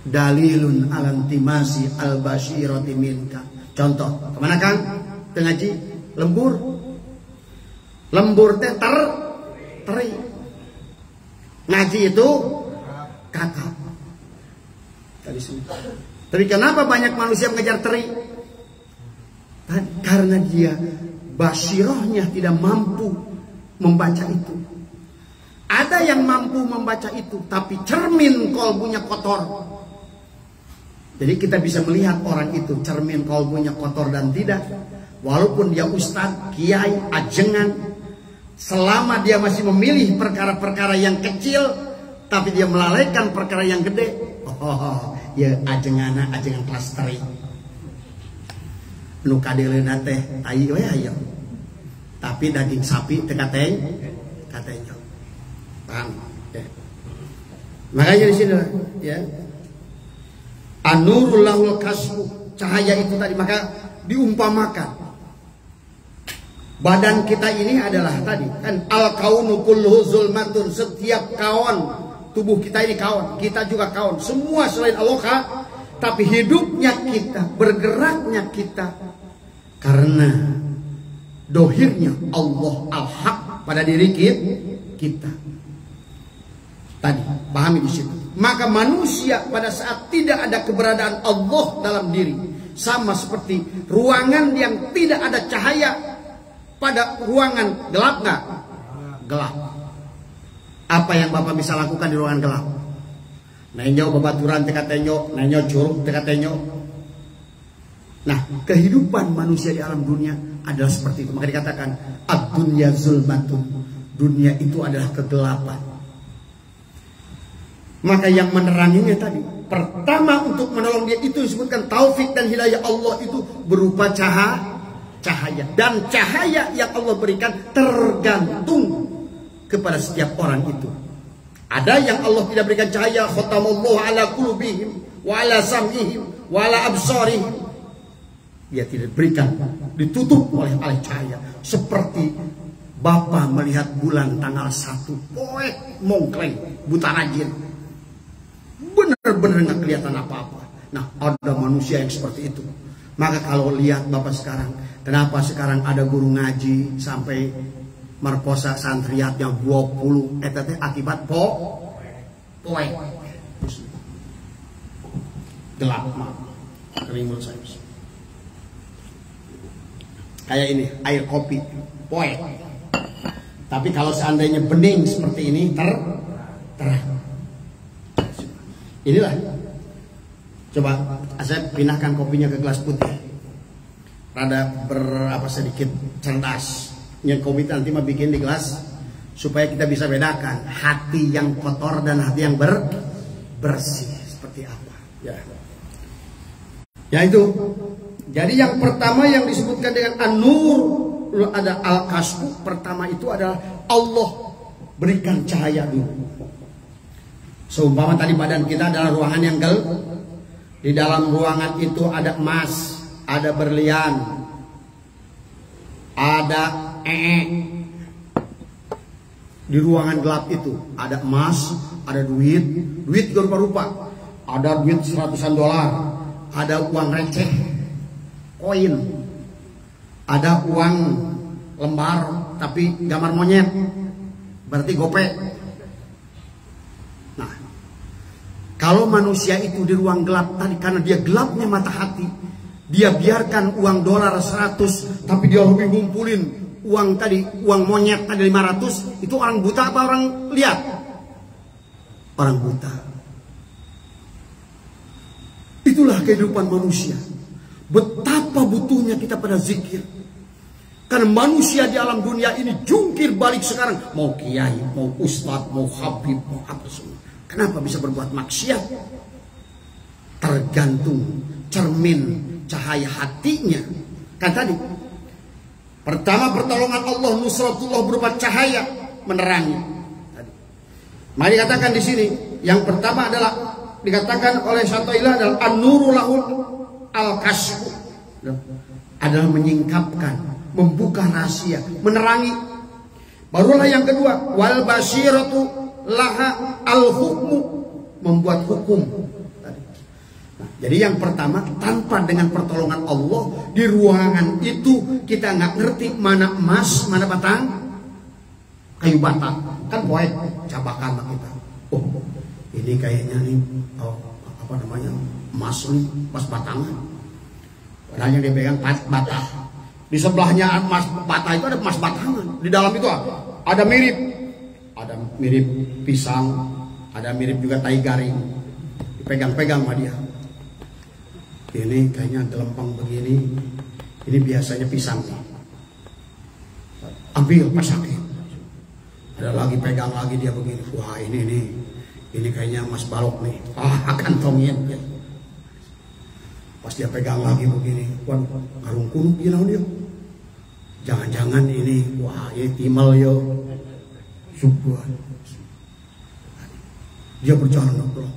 Dalilun alantimasi al-basyirati minka. Contoh, kemana kan? Ngaji lembur. Lembur teh teri. Ngaji itu kakap. Tapi kenapa banyak manusia mengejar teri? Karena dia basirohnya tidak mampu membaca itu. Ada yang mampu membaca itu, tapi cermin kolbunya kotor. Jadi kita bisa melihat orang itu cermin kolbunya kotor dan tidak. Walaupun dia ustadz, kiai, ajengan, selama dia masih memilih perkara-perkara yang kecil, tapi dia melalaikan perkara yang gede, ya ajengan kelas teri. Nu kadeleuna teh tai we aya. Tapi daging sapi teh katanya. Paham? Ya. Makanya di sini ya. An-nurul lahul kasbu, cahaya itu tadi. Maka diumpamakan badan kita ini adalah tadi kan al-kaunu kulluhu zulmatun. Setiap kawan tubuh kita ini kawan, kita juga kawan. Semua selain Allah, tapi hidupnya kita, bergeraknya kita karena dohirnya Allah al-haq pada diri kita. Tadi pahami di situ. Maka manusia pada saat tidak ada keberadaan Allah dalam diri, sama seperti ruangan yang tidak ada cahaya. Pada ruangan gelap nggak? Gelap. Apa yang Bapak bisa lakukan di ruangan gelap? Nenyo babaturan teka tenyo, nenyo curug teka tenyo. Nah, kehidupan manusia di alam dunia adalah seperti itu. Maka dikatakan ad-dunya zulmatun. Dunia itu adalah kegelapan. Maka yang meneranginya tadi, pertama untuk menolong dia itu disebutkan taufik dan hidayah Allah itu berupa cahaya. Dan cahaya yang Allah berikan tergantung kepada setiap orang itu. Ada yang Allah tidak berikan cahaya, khatamallahu ala qulubihim wala sam'ihim, wala absarihim. Dia tidak berikan, ditutup oleh cahaya. Seperti Bapak melihat bulan tanggal 1, poek mongkleng, buta rajin, benar-benar nggak kelihatan apa-apa. Nah, ada manusia yang seperti itu. Maka kalau lihat Bapak sekarang, kenapa sekarang ada guru ngaji sampai merkosa santriatnya 20, itu akibat poek gelap, menurut saya. Kayak ini, air kopi, poek. Tapi kalau seandainya bening seperti ini, terang. Inilah. Coba saya pindahkan kopinya ke gelas putih. Rada sedikit cerdas. Yang kopi nanti mah bikin di gelas supaya kita bisa bedakan hati yang kotor dan hati yang bersih seperti apa. Ya itu. Jadi yang pertama yang disebutkan dengan an-nur, ada al-kasfu. Pertama itu adalah Allah berikan cahaya dulu. Seumpama tadi badan kita adalah ruangan yang gelap. Di dalam ruangan itu ada emas, ada berlian, ada Di ruangan gelap itu ada emas, ada duit berupa-rupa. Ada duit $100, ada uang receh, koin, ada uang lembar tapi gambar monyet, berarti gopek. Nah, kalau manusia itu di ruang gelap tadi, karena dia gelapnya mata hati, dia biarkan uang dolar 100, tapi dia lebih ngumpulin uang tadi, uang monyet tadi 500, itu orang buta apa orang lihat? Orang buta. Itulah kehidupan manusia. Betapa butuhnya kita pada zikir. Karena manusia di alam dunia ini jungkir balik sekarang. Mau kiai, mau ustadz, mau habib, mau apa semua. Kenapa bisa berbuat maksiat? Tergantung cermin cahaya hatinya. Kan tadi, pertama pertolongan Allah, nusratullah berupa cahaya menerangi. Mari dikatakan di sini, yang pertama adalah dikatakan oleh Syaikhullah adalah an-nuru lahul al-kasfu, adalah menyingkapkan, membuka rahasia, menerangi. Barulah yang kedua, wal basiratu laha al-hukmu, membuat hukum. Nah, jadi yang pertama, tanpa dengan pertolongan Allah di ruangan itu kita nggak ngerti mana emas, mana batang kayu bata. Kan poek cabakan kita. Oh, ini kayaknya nih emas nih, emas batangan. Padahal yang dipegang bata. Di sebelahnya emas bata itu ada emas batangan. Di dalam itu ada mirip pisang, ada mirip juga tai garing. Dipegang-pegang sama dia. Ini kayaknya gelempang begini. Ini biasanya pisang nih. Ambil pas sakit. Ada lagi pegang lagi dia begini. Wah ini kayaknya emas balok nih. Kantongin. Pas dia pegang lagi begini, waduh, karung kuno gila dia. Jangan-jangan ini, wah ini timal yo. Subhan. Dia berjalan pulang.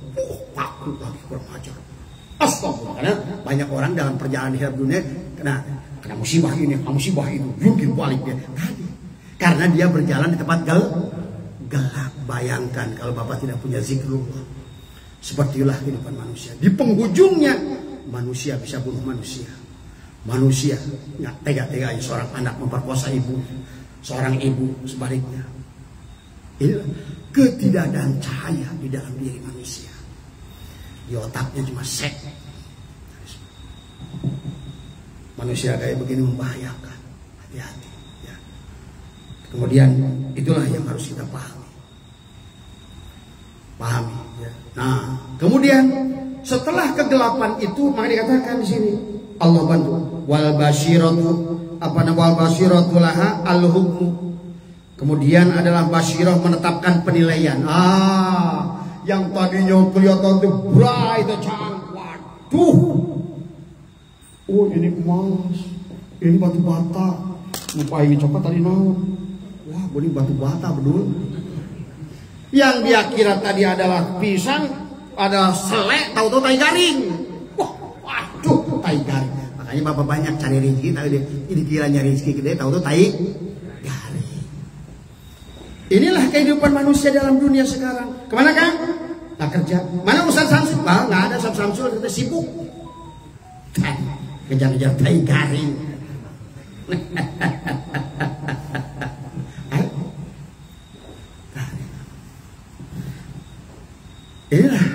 Takut lagi kurang ajar. Astagfirullah. Karena banyak orang dalam perjalanan hidup dunia kena musibah ini, musibah itu, jungkir balik dia. Karena dia berjalan di tempat gelap. Bayangkan kalau Bapak tidak punya zikrullah. Sepertilah kehidupan manusia. Di penghujungnya manusia bisa bunuh manusia. Manusia nggak tega-teganya seorang anak memperkosa ibu, seorang ibu sebaliknya. Inilah ketidakadaan cahaya di dalam diri manusia. Di otaknya cuma sek. Manusia kayak begini membahayakan. Hati-hati. Ya. Kemudian itulah yang harus kita pahami. Ya. Nah, kemudian setelah kegelapan itu, maka dikatakan di sini Allah bantu wal basiratu laha al hukmu. Kemudian adalah basirah menetapkan penilaian. Yang tadinya kelihatan tuh bright cang, waduh. Oh ini emas, ini batu bata. Lupa ini coklat tadi naon. Wah, ini batu bata betul. Yang dia kira tadi adalah pisang, ada selek, tahu-tahu tai garing. Wah, waduh, tai garing. Makanya bapak banyak cari rezeki, tahu dia. Ini kiranya rezeki gede, tahu-tahu tai garing. Inilah kehidupan manusia dalam dunia sekarang. Kemana Kang? Tak kerja. Mana Ustaz Samsul? Bah, nggak ada Ustaz Samsul, kita sibuk. Kejar-kejar tai garing. Inilah,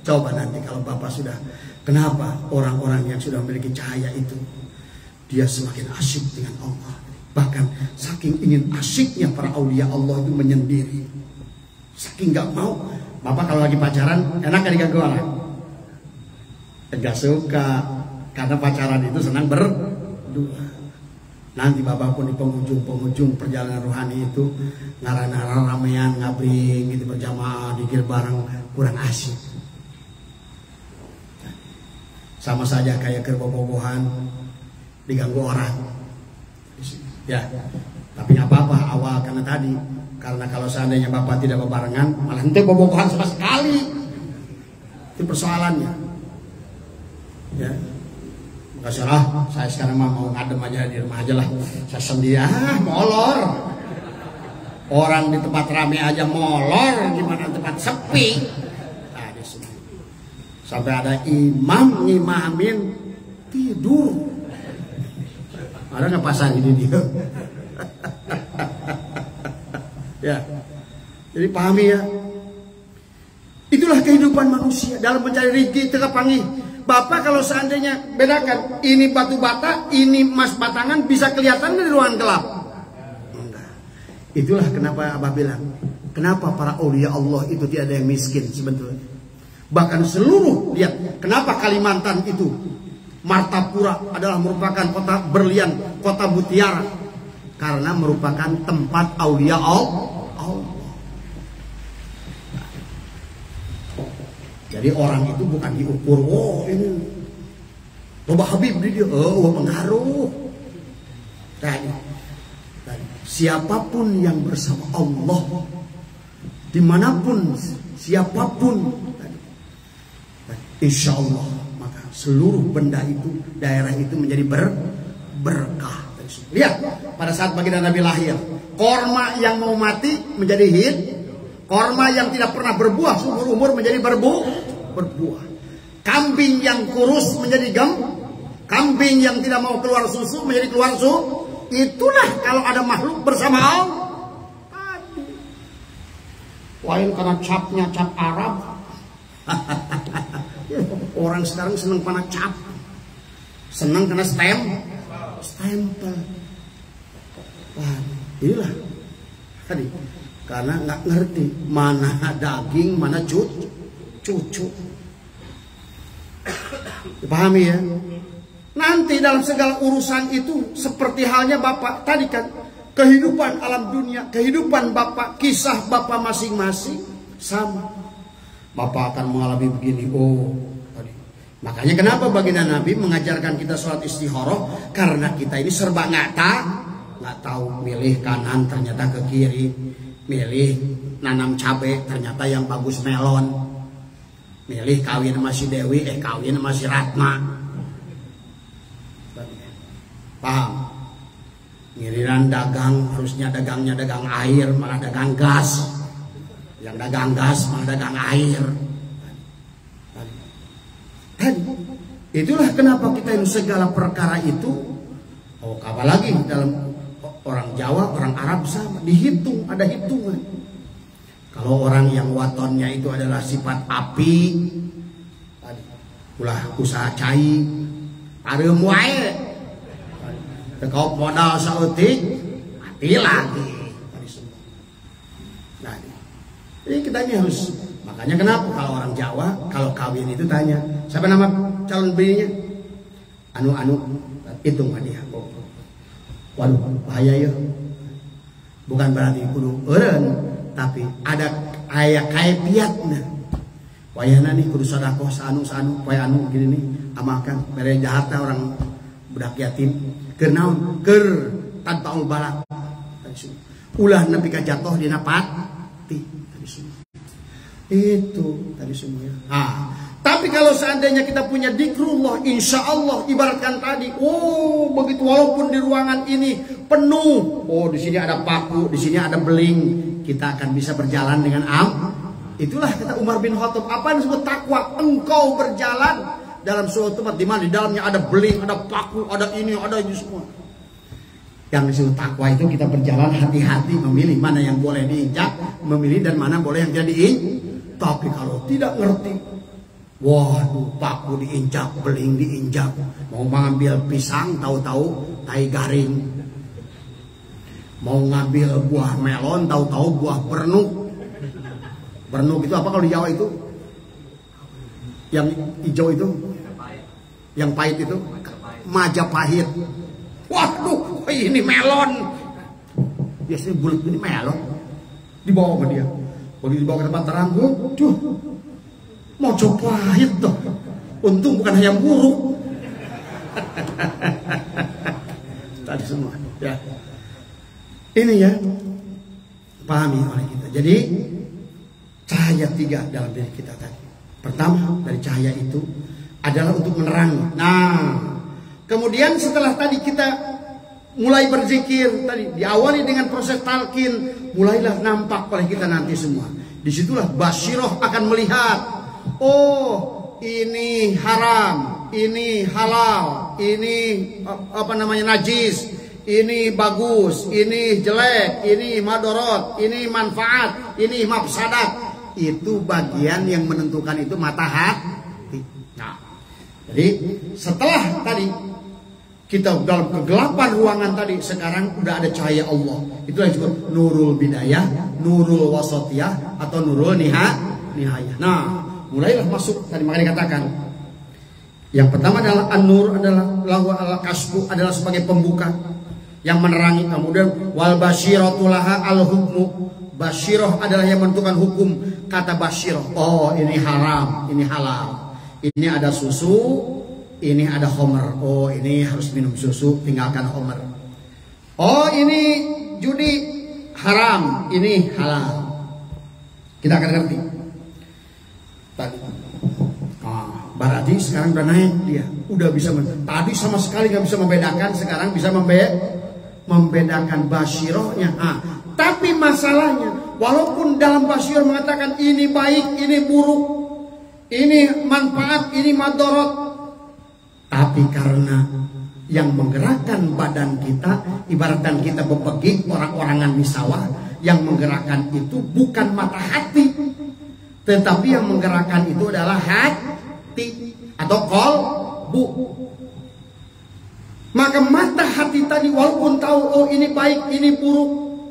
coba nanti kalau Bapak sudah, kenapa orang-orang yang sudah memiliki cahaya itu dia semakin asyik dengan Allah. Bahkan saking ingin asyiknya para aulia Allah itu menyendiri, saking nggak mau. Bapak kalau lagi pacaran enak gak diganggu orang? Enggak suka, karena pacaran itu senang berdua. Nanti Bapak pun di penghujung perjalanan rohani itu ngarang-ngarang ramean, ngabring gitu berjamaah, dikir bareng, kurang asik. Sama saja kayak kerbobogohan diganggu orang. Ya, tapi nggak apa-apa awal karena tadi. Karena kalau seandainya Bapak tidak bebarengan, malah nanti bobogohan sama sekali. Itu persoalannya. Ya. Saya sekarang mau ngadem aja di rumah aja lah. Saya sendiri molor. Orang di tempat rame aja molor, gimana tempat sepi? Nah, sampai ada imam ngimamin tidur. Ada nggak pasar ini dia? Ya, jadi pahami ya. Itulah kehidupan manusia dalam mencari rezeki tengah panggih. Bapak kalau seandainya bedakan ini batu bata, ini emas batangan bisa kelihatan dari ruangan gelap. Enggak. Itulah kenapa Abah bilang, kenapa para aulia Allah itu tidak ada yang miskin sebetulnya. Bahkan seluruh, lihat, kenapa Kalimantan itu Martapura adalah merupakan kota berlian, kota mutiara, karena merupakan tempat aulia Allah. Jadi orang itu bukan diukur, oh ini loba Habib dia, oh pengaruh. Tadi, siapapun yang bersama Allah, dimanapun, siapapun, insya Allah maka seluruh benda itu, daerah itu menjadi berkah. Lihat, pada saat baginda Nabi lahir, korma yang mau mati menjadi hid. Korma yang tidak pernah berbuah seumur umur menjadi berbuah. Kambing yang kurus menjadi kambing yang tidak mau keluar susu menjadi keluar susu. Itulah kalau ada makhluk bersama Allah. Lain karena capnya cap Arab. Orang sekarang senang karena cap, senang karena stempel. Wah, inilah tadi. Karena nggak ngerti mana daging, mana cucu. Dipahami ya? Nanti dalam segala urusan itu seperti halnya Bapak tadi kan, kehidupan alam dunia, kehidupan Bapak, kisah Bapak masing-masing sama. Bapak akan mengalami begini. Oh, tadi. Makanya kenapa baginda Nabi mengajarkan kita sholat istikharah? Karena kita ini serba nggak tahu milih kanan ternyata ke kiri. Milih nanam cabai ternyata yang bagus melon. Milih kawin sama si Dewi, kawin sama si Ratna. Paham? Ngiriran dagang harusnya dagangnya dagang air, malah dagang gas. Yang dagang gas malah dagang air. Itulah kenapa kita ini segala perkara itu. Oh, apalagi dalam orang Jawa, orang Arab sama, dihitung, ada hitungan. Kalau orang yang watonnya itu adalah sifat api, ulah usaha cai, arem wae, tekop modal saeutik, mati lagi. Nah, ini kita ini harus, makanya kenapa kalau orang Jawa, kalau kawin itu tanya, siapa nama calon bininya? Anu, hitung hadiah. Waduh, bahaya ya. Bukan berarti kudu eureun, tapi ada aya kaepiatna. Wayahna nih kudu sedekah sanu poe anu gini nih, amalkan mere jahatna orang budak yatim. Keur naon? Keur tanpa balak. Ulah nepi ka jatuh dina pati. Itu tadi semuanya. Tapi kalau seandainya kita punya dzikrullah, insya Allah ibaratkan tadi, begitu walaupun di ruangan ini penuh, di sini ada paku, di sini ada beling, kita akan bisa berjalan dengan Itulah kata Umar bin Khattab, apa yang disebut takwa? Engkau berjalan dalam suatu tempat di mana di dalamnya ada beling, ada paku, ada ini, ada ini semua. Yang disebut takwa itu kita berjalan hati-hati memilih mana yang boleh diinjak, memilih dan mana boleh yang tidak diinjak. Tapi kalau tidak ngerti, waduh, paku diinjak, beling diinjak, mau mengambil pisang tahu-tahu tai garing, mau ngambil buah melon tahu-tahu buah bernuk. Bernuk itu apa kalau di Jawa itu? Yang hijau itu, yang pahit itu, Majapahit. Waduh, ini melon. Biasanya bulat ini melon. Dibawa sama dia. Kalau dibawa ke tempat terang, waduh, Majapahit tuh. Untung bukan ayam buruk. Tadi semua. Ya. Ini ya, pahami oleh kita. Jadi cahaya 3 dalam diri kita tadi. Pertama dari cahaya itu adalah untuk menerangi. Kemudian setelah tadi kita mulai berzikir tadi, diawali dengan proses talqin, mulailah nampak oleh kita nanti semua. Disitulah basiroh akan melihat, ini haram, ini halal, ini najis, ini bagus, ini jelek, ini madorot, ini manfaat, ini mafsadat. Itu bagian yang menentukan itu mata hati. Jadi setelah tadi kita dalam kegelapan ruangan tadi, sekarang udah ada cahaya Allah. Itulah disebut nurul bidayah, nurul wasatiyah, atau nurul nihayah. Mulailah masuk tadi, makanya dikatakan yang pertama adalah an-nur, adalah lahu al-kasbu, adalah sebagai pembuka yang menerangi. Kemudian wal basyiratu laha al-hukmu, basyirah adalah yang menentukan hukum. Kata basyirah, ini haram, ini halal, ini ada susu, ini ada homer, ini harus minum susu, tinggalkan homer. Ini judi haram, ini halal. Kita akan ngerti. Berarti sekarang udah naik dia, udah bisa. Tadi sama sekali nggak bisa membedakan, sekarang bisa membedakan basyirohnya. Tapi masalahnya, walaupun dalam basyir mengatakan ini baik, ini buruk, ini manfaat, ini madorot, tapi karena yang menggerakkan badan kita, ibaratkan kita bepegik orang-orangan di sawah, yang menggerakkan itu bukan mata hati, tetapi yang menggerakkan itu adalah hati atau qalbu. Maka mata hati tadi walaupun tahu, ini baik, ini buruk,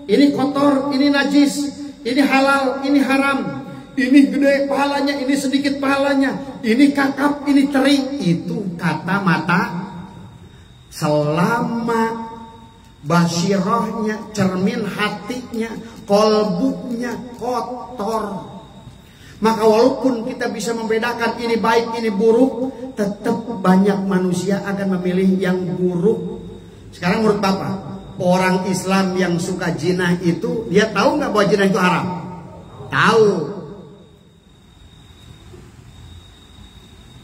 ini kotor, ini najis, ini halal, ini haram, ini gede pahalanya, ini sedikit pahalanya, ini kakap, ini teri, itu kata mata. Selama basyirohnya, cermin hatinya, kolbunya kotor, maka walaupun kita bisa membedakan ini baik, ini buruk, tetap banyak manusia akan memilih yang buruk. Sekarang menurut Bapak, orang Islam yang suka jinah itu, dia tahu nggak bahwa jinah itu haram? Tahu.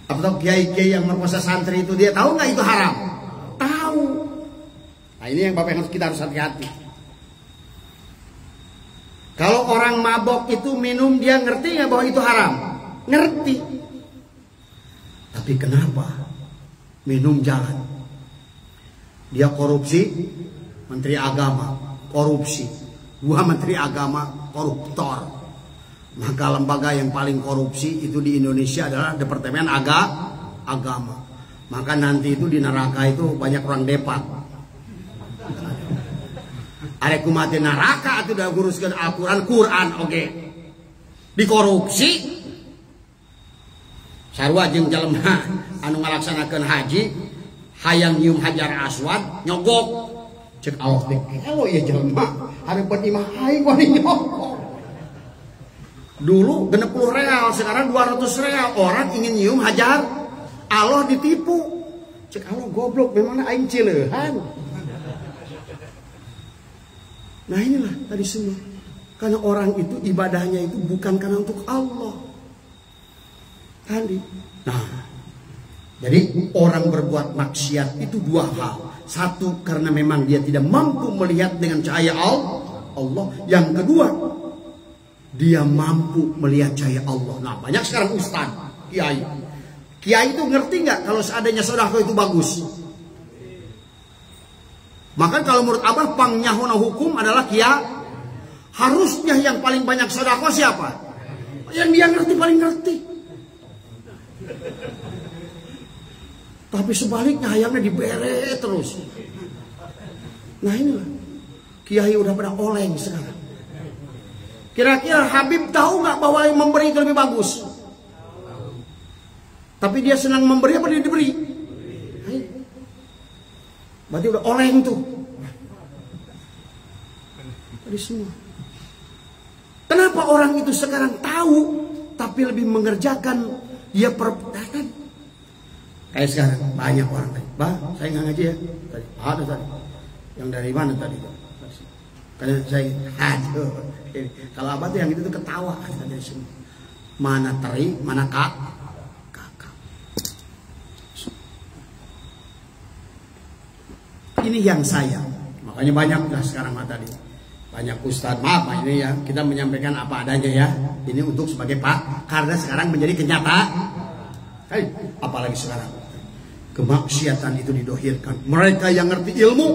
Atau kiai-kiai yang merkosa santri itu, dia tahu nggak itu haram? Tahu. Nah, ini yang Bapak kita harus hati-hati. Kalau orang mabok itu minum, dia ngerti nggak bahwa itu haram? Ngerti. Tapi kenapa minum jalan? Dia korupsi, Menteri Agama korupsi, 2 Menteri Agama koruptor. Maka lembaga yang paling korupsi itu di Indonesia adalah Departemen Agama. Maka nanti itu di neraka itu banyak orang depat. Ada kumati neraka itu udah guruskan Al-Quran, oke. Dikorupsi. Sarua jeung jelema anu ngalaksanakeun haji, hayang nyium Hajar Aswad, nyogok. Cek Allah teh, "Elo ya jelema, hareupeun imah aing wani nyogok." Dulu 60 real, sekarang 200 real. Orang ingin nyium Hajar, Allah ditipu. Cek Allah goblok, memangna aing cileuhan. Nah inilah tadi semua. Karena orang itu ibadahnya itu bukan karena untuk Allah. Tadi. Nah, jadi orang berbuat maksiat itu dua hal. Satu, karena memang dia tidak mampu melihat dengan cahaya Allah. Yang kedua, dia mampu melihat cahaya Allah. Nah, banyak sekarang ustaz, kiai. Kiai itu ngerti nggak kalau seandainya sedekah itu bagus? Maka kalau menurut Abah pangnyahono hukum adalah kiai. Harusnya yang paling banyak sedekah siapa? Yang dia ngerti paling ngerti. Tapi sebaliknya ayamnya dibere terus. Nah inilah kiai udah pada oleng sekarang. Kira-kira Habib tahu nggak bahwa yang memberi itu lebih bagus? Tapi dia senang memberi apa dia diberi? Berarti udah oleng tuh. Tadi semua. Kenapa orang itu sekarang tahu tapi lebih mengerjakan dia perbuatan? Kayak sekarang banyak orang tadi. Bah, saya nggak ngaji ya. Tadi ada tadi. Yang dari mana tadi? Karena saya aduh. Kalau abah tuh yang itu tuh ketawa dari semua. Mana teri, mana kakak. Ini yang saya. Makanya banyak lah sekarang tadi. Banyak ustadz, maaf ini ya, kita menyampaikan apa adanya ya. Ini untuk sebagai Pak, karena sekarang menjadi kenyataan. Apalagi sekarang kemaksiatan itu didohirkan. Mereka yang ngerti ilmu,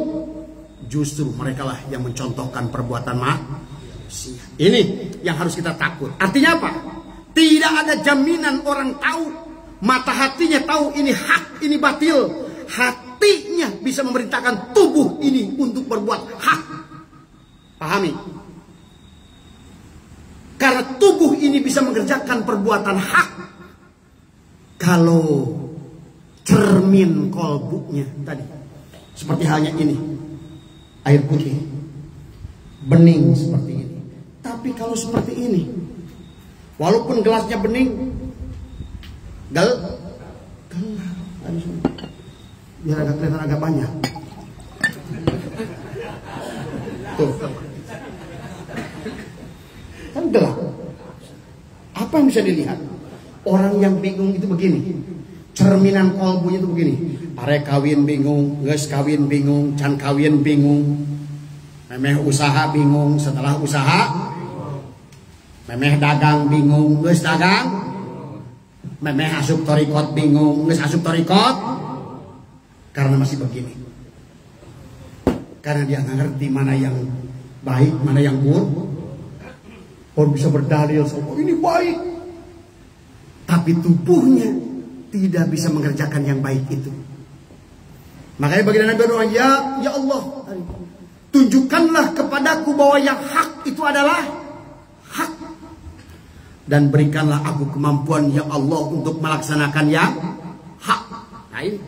justru mereka lah yang mencontohkan perbuatan maksiat. Ini yang harus kita takut. Artinya apa? Tidak ada jaminan orang tahu, mata hatinya tahu ini hak, ini batil. Hatinya bisa memerintahkan tubuh ini untuk berbuat hak. Pahami? Karena tubuh ini bisa mengerjakan perbuatan hak. Kalau cermin kolbunya tadi, seperti halnya ini, air putih, bening seperti ini. Tapi kalau seperti ini, walaupun gelasnya bening, gelap, biar agak kelihatan agak banyak. Tuh. Kan gelap. Apa yang bisa dilihat? Orang yang bingung itu begini. Cerminan kolbunya itu begini. Are kawin bingung, geus kawin bingung, can kawin bingung. Memeh usaha bingung, setelah usaha memeh dagang bingung, geus dagang. Memeh asup torikot bingung, geus asup torikot. Karena masih begini. Karena dia nggak ngerti mana yang baik, mana yang buruk. Orang bisa berdalil, oh ini baik. Tapi tubuhnya tidak bisa mengerjakan yang baik itu. Makanya bagi Nabi doa, ya Allah, tunjukkanlah kepadaku bahwa yang hak itu adalah hak. Dan berikanlah aku kemampuan ya Allah untuk melaksanakan yang hak. Nah ini.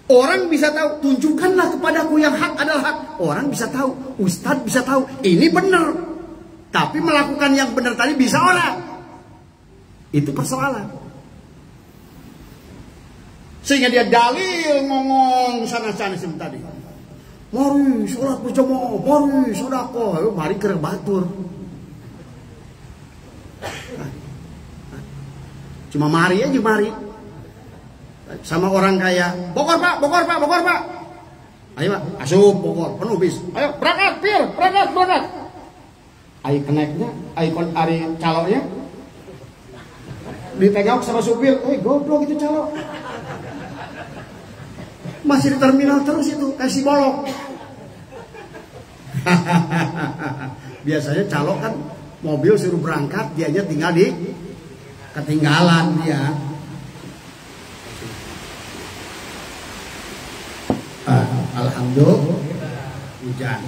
Orang bisa tahu, tunjukkanlah kepadaku yang hak adalah hak. Orang bisa tahu, ustadz bisa tahu, ini benar. Tapi melakukan yang benar tadi bisa orang. Itu persoalan. Sehingga dia dalil ngomong sana-sana tadi. Mari sholat berjamaah, mari sedekah, mari ke batur. Cuma mari aja mari. Sama orang kaya, Bogor pak. Ayo pak, asup Bogor, penuh bis. Ayo berangkat, berangkat. Ayo keneknya, ayo ari caloknya, ditengok sama supir, goblok itu calok. Masih di terminal terus itu, kasih bolong. Biasanya calok kan mobil suruh berangkat, dianya tinggal di ketinggalan dia. Alhamdulillah hujan.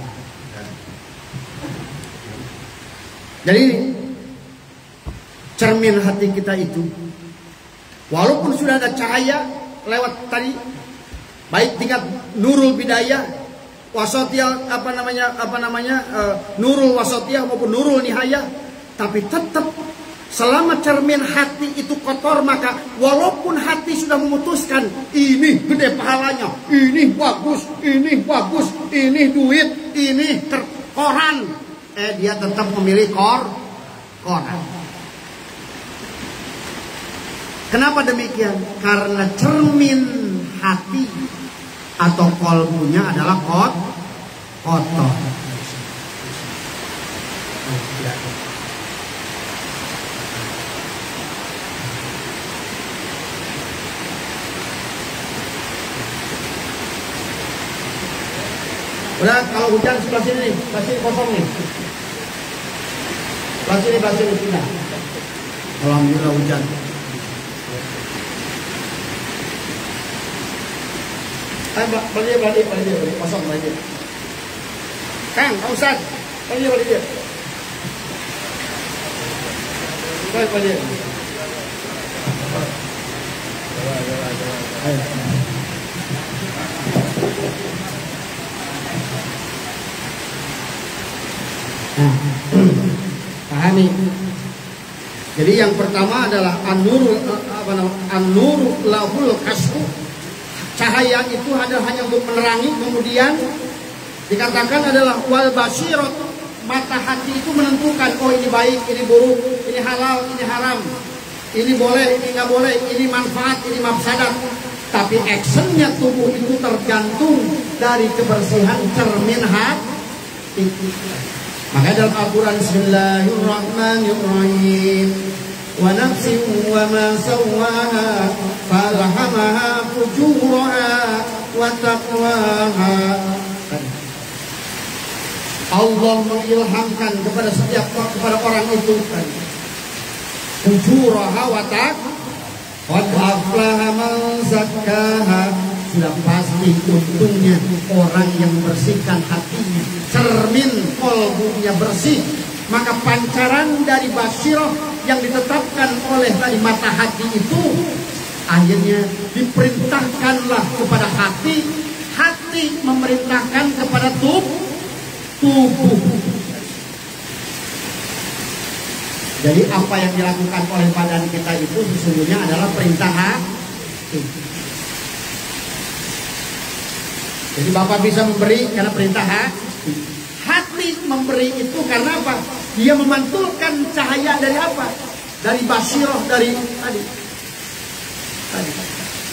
Jadi cermin hati kita itu, walaupun sudah ada cahaya lewat tadi, baik tingkat nurul bidayah, wasatiyah nurul wasatiyah maupun nurul nihayah, tapi tetap selama cermin hati itu kotor, maka walaupun hati sudah memutuskan ini gede pahalanya, ini bagus, ini duit, ini koran, dia tetap memilih koran. Kenapa demikian? Karena cermin hati atau kolbunya adalah kotor. Udah, kalau hujan sebelah sini nih, sebelah sini kosong nih. Sebelah sini pindah. Alhamdulillah hujan. Balik, kosong balik. Kang, Pak Ustaz, balik. Balik. Ayo. Pahami. Jadi yang pertama adalah an-nurul lahul kasfu. Cahaya itu hanya untuk menerangi, kemudian dikatakan adalah wal basirat, mata hati itu menentukan, oh ini baik, ini buruk, ini halal, ini haram, ini boleh, ini nggak boleh, ini manfaat, ini mafsadat. Tapi actionnya tubuh itu tergantung dari kebersihan cermin hati. Maka dalam Al-Quran, Bismillahirrahmanirrahim, wa nafsin wa ma sawwaha falhamaha fujuraha wa taqwaha. Allah mengilhamkan kepada orang itu fujuraha wa taqwaha. Qad aflaha man zakkaha. Sudah pasti untungnya orang yang bersihkan hatinya, cermin kolbunya bersih. Maka pancaran dari basirah yang ditetapkan oleh tadi mata hati itu akhirnya diperintahkanlah kepada hati, hati memerintahkan kepada tubuh. Jadi apa yang dilakukan oleh badan kita itu sesungguhnya adalah perintah hati. Jadi Bapak bisa memberi karena perintah hati. Hati memberi itu karena apa? Dia memantulkan cahaya dari apa? Dari basirah, dari tadi.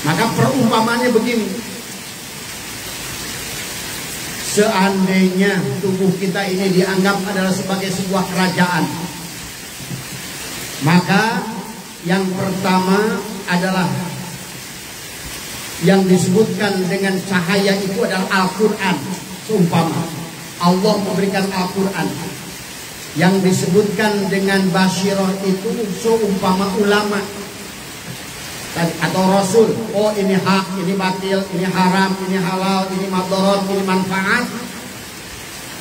Maka perumpamannya begini. Seandainya tubuh kita ini dianggap adalah sebagai sebuah kerajaan, maka yang pertama adalah yang disebutkan dengan cahaya itu adalah Al-Quran. Seumpama Allah memberikan Al-Quran. Yang disebutkan dengan basyirah itu seumpama ulama atau Rasul. Oh ini hak, ini batil, ini haram, ini halal, ini madharat, ini manfaat.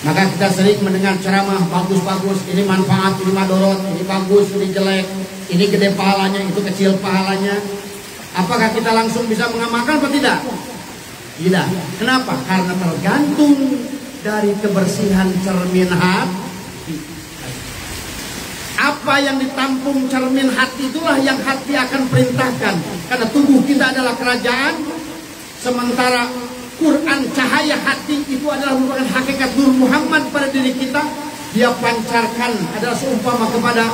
Maka kita sering mendengar ceramah bagus-bagus. Ini manfaat, ini madharat, ini bagus, ini jelek, ini gede pahalanya, itu kecil pahalanya. Apakah kita langsung bisa mengamalkan atau tidak? Tidak. Kenapa? Karena tergantung dari kebersihan cermin hati. Apa yang ditampung cermin hati itulah yang hati akan perintahkan. Karena tubuh kita adalah kerajaan, sementara Quran cahaya hati itu adalah merupakan hakikat Nur Muhammad pada diri kita. Dia pancarkan adalah seumpama kepada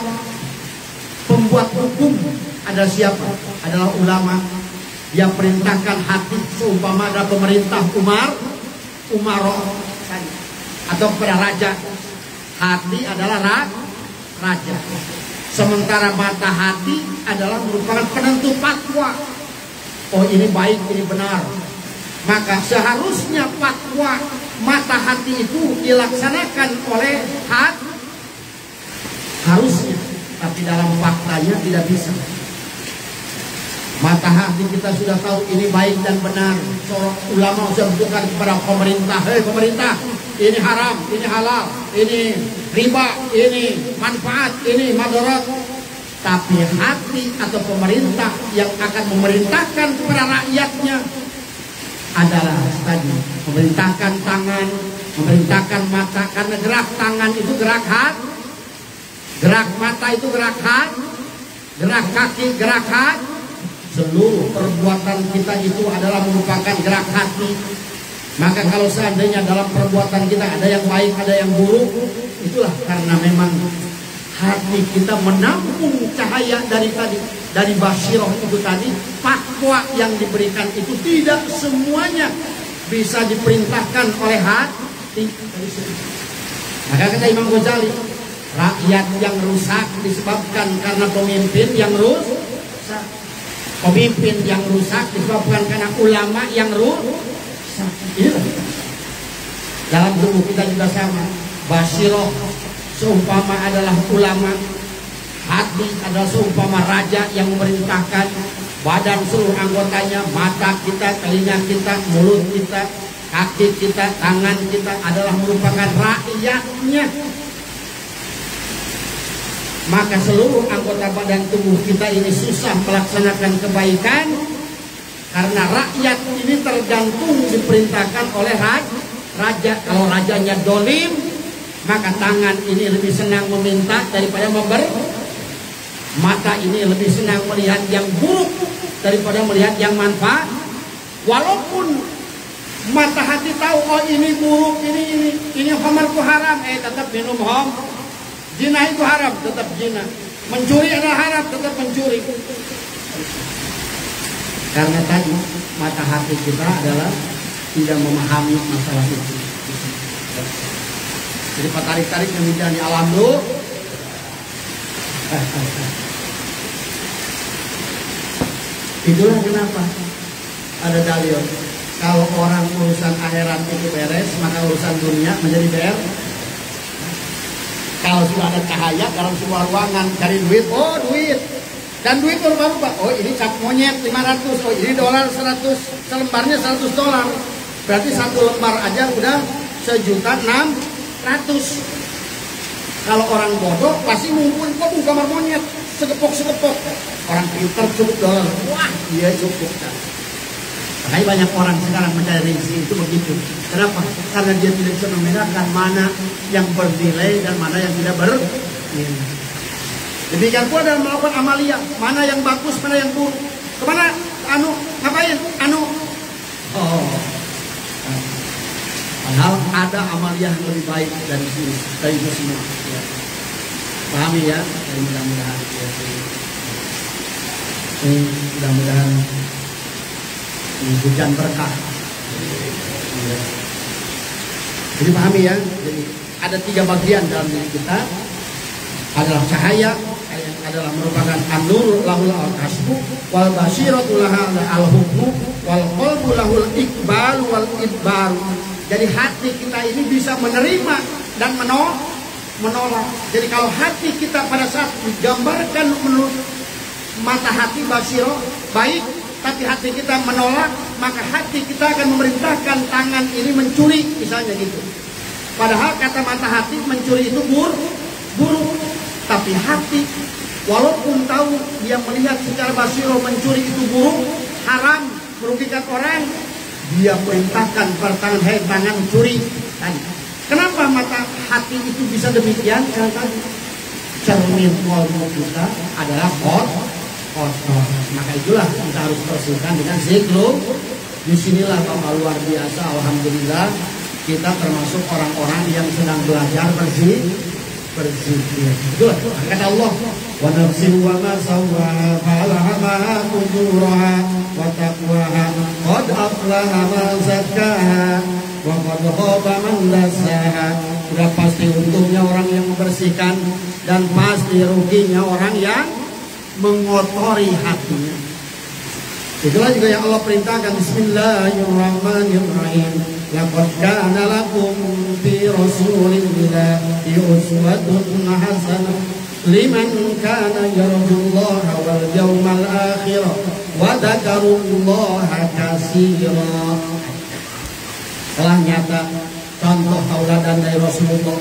pembuat hukum. Ada siapa? Adalah ulama. Dia perintahkan hati seumpama ada pemerintah umaro atau kepada raja. Hati adalah raja. Sementara mata hati adalah merupakan penentu fatwa. Oh ini baik, ini benar. Maka seharusnya fatwa mata hati itu dilaksanakan oleh hati. Harusnya. Tapi dalam faktanya tidak bisa. Mata hati kita sudah tahu ini baik dan benar. Seorang ulama sudah menunjukkan kepada pemerintah, hei pemerintah, ini haram, ini halal, ini riba, ini manfaat, ini madarat. Tapi hati atau pemerintah yang akan memerintahkan kepada rakyatnya adalah tadi memerintahkan tangan, memerintahkan mata. Karena gerak tangan itu gerak hati, gerak mata itu gerak hati, gerak kaki gerak hati. Seluruh perbuatan kita itu adalah merupakan gerak hati. Maka kalau seandainya dalam perbuatan kita ada yang baik, ada yang buruk, itulah karena memang hati kita menampung cahaya dari basiroh itu tadi. Fatwa yang diberikan itu tidak semuanya bisa diperintahkan oleh hati. Maka kata Imam Ghazali, rakyat yang rusak disebabkan karena pemimpin yang rusak. Pemimpin yang rusak disebabkan karena ulama yang rusak. Inilah. Dalam tubuh kita juga sama. Basiroh seumpama adalah ulama, hati adalah seumpama raja yang memerintahkan, badan seluruh anggotanya, mata kita, telinga kita, mulut kita, kaki kita, tangan kita adalah merupakan rakyatnya. Maka seluruh anggota badan tubuh kita ini susah melaksanakan kebaikan karena rakyat ini tergantung diperintahkan oleh raja. Kalau rajanya dolim, maka tangan ini lebih senang meminta daripada memberi. Mata ini lebih senang melihat yang buruk daripada melihat yang manfaat. Walaupun mata hati tahu, oh ini buruk, ini homerku haram, tetap minum hom. Zina itu haram, tetap zina. Mencuri adalah haram, tetap mencuri. Karena tadi mata hati kita adalah tidak memahami masalah itu. Jadi Pak tarik-tarik yang di alam dulu. Itulah kenapa ada dalil. Kalau orang urusan akhirat itu beres, maka urusan dunia menjadi beres. Kalau sudah ada cahaya dalam sebuah ruangan, cari duit, oh duit. Dan duit berubah-ubah, oh ini cap monyet 500, oh ini dolar 100, selembarnya $100. Berarti satu lembar aja udah $1.600.000. Kalau orang bodoh pasti ngumpulin kok gambar monyet, segepok-segepok. Orang pintar cukup dolar, wah dia cukup. Makanya banyak orang sekarang mencari rezeki itu begitu. Kenapa? Karena dia tidak bisa membedakan mana yang bernilai dan mana yang tidak bernilai. Demikian pula dalam melakukan amalia, mana yang bagus, mana yang buruk. Kemana? Ngapain? Oh. Padahal ada amalia yang lebih baik dari itu semua. Ya. Pahami ya? Jadi mudah-mudahan. Mudah-mudahan hujan berkah. Jadi pahami ya. Jadi ada 3 bagian dalam diri kita. Adalah cahaya yang adalah merupakan an-nur lahul al-kasbu wal basiratu laha al-hukmu wal qalbu lahul iqbal wal idbar. Jadi hati kita ini bisa menerima dan menolak. Jadi kalau hati kita pada saat digambarkan menurut mata hati basiro baik, tapi hati kita menolak, maka hati kita akan memerintahkan tangan ini mencuri, misalnya gitu. Padahal kata mata hati mencuri itu buruk. Tapi hati walaupun tahu dia melihat secara basiro mencuri itu buruk, haram, merugikan orang, dia perintahkan pada tangan, hei tangan curi tadi. Kenapa mata hati itu bisa demikian? Karena tadi cermin kolbu kita adalah kotor. Maka itulah kita harus bersihkan dengan zikr. Disinilah Bapak luar biasa, alhamdulillah kita termasuk orang-orang yang sedang belajar berzikir. Betul kata Allah, wa nafsin wa ma sawwaha fa'alhamaha fujuraha wa taqwaha qad aflaha man zakkaha wa qad khaba man dassaha. Sudah pasti untungnya orang yang membersihkan dan pasti ruginya orang yang mengotori hatinya. Itulah juga yang Allah perintahkan. Bismillahirrahmanirrahim. Laqad kana lakum fi rasulillahi uswatun hasanah liman kana yarjullaha wal yawmal akhir wa dzakarullaha katsira. Telah nyata contoh tauladan dari Rasulullah.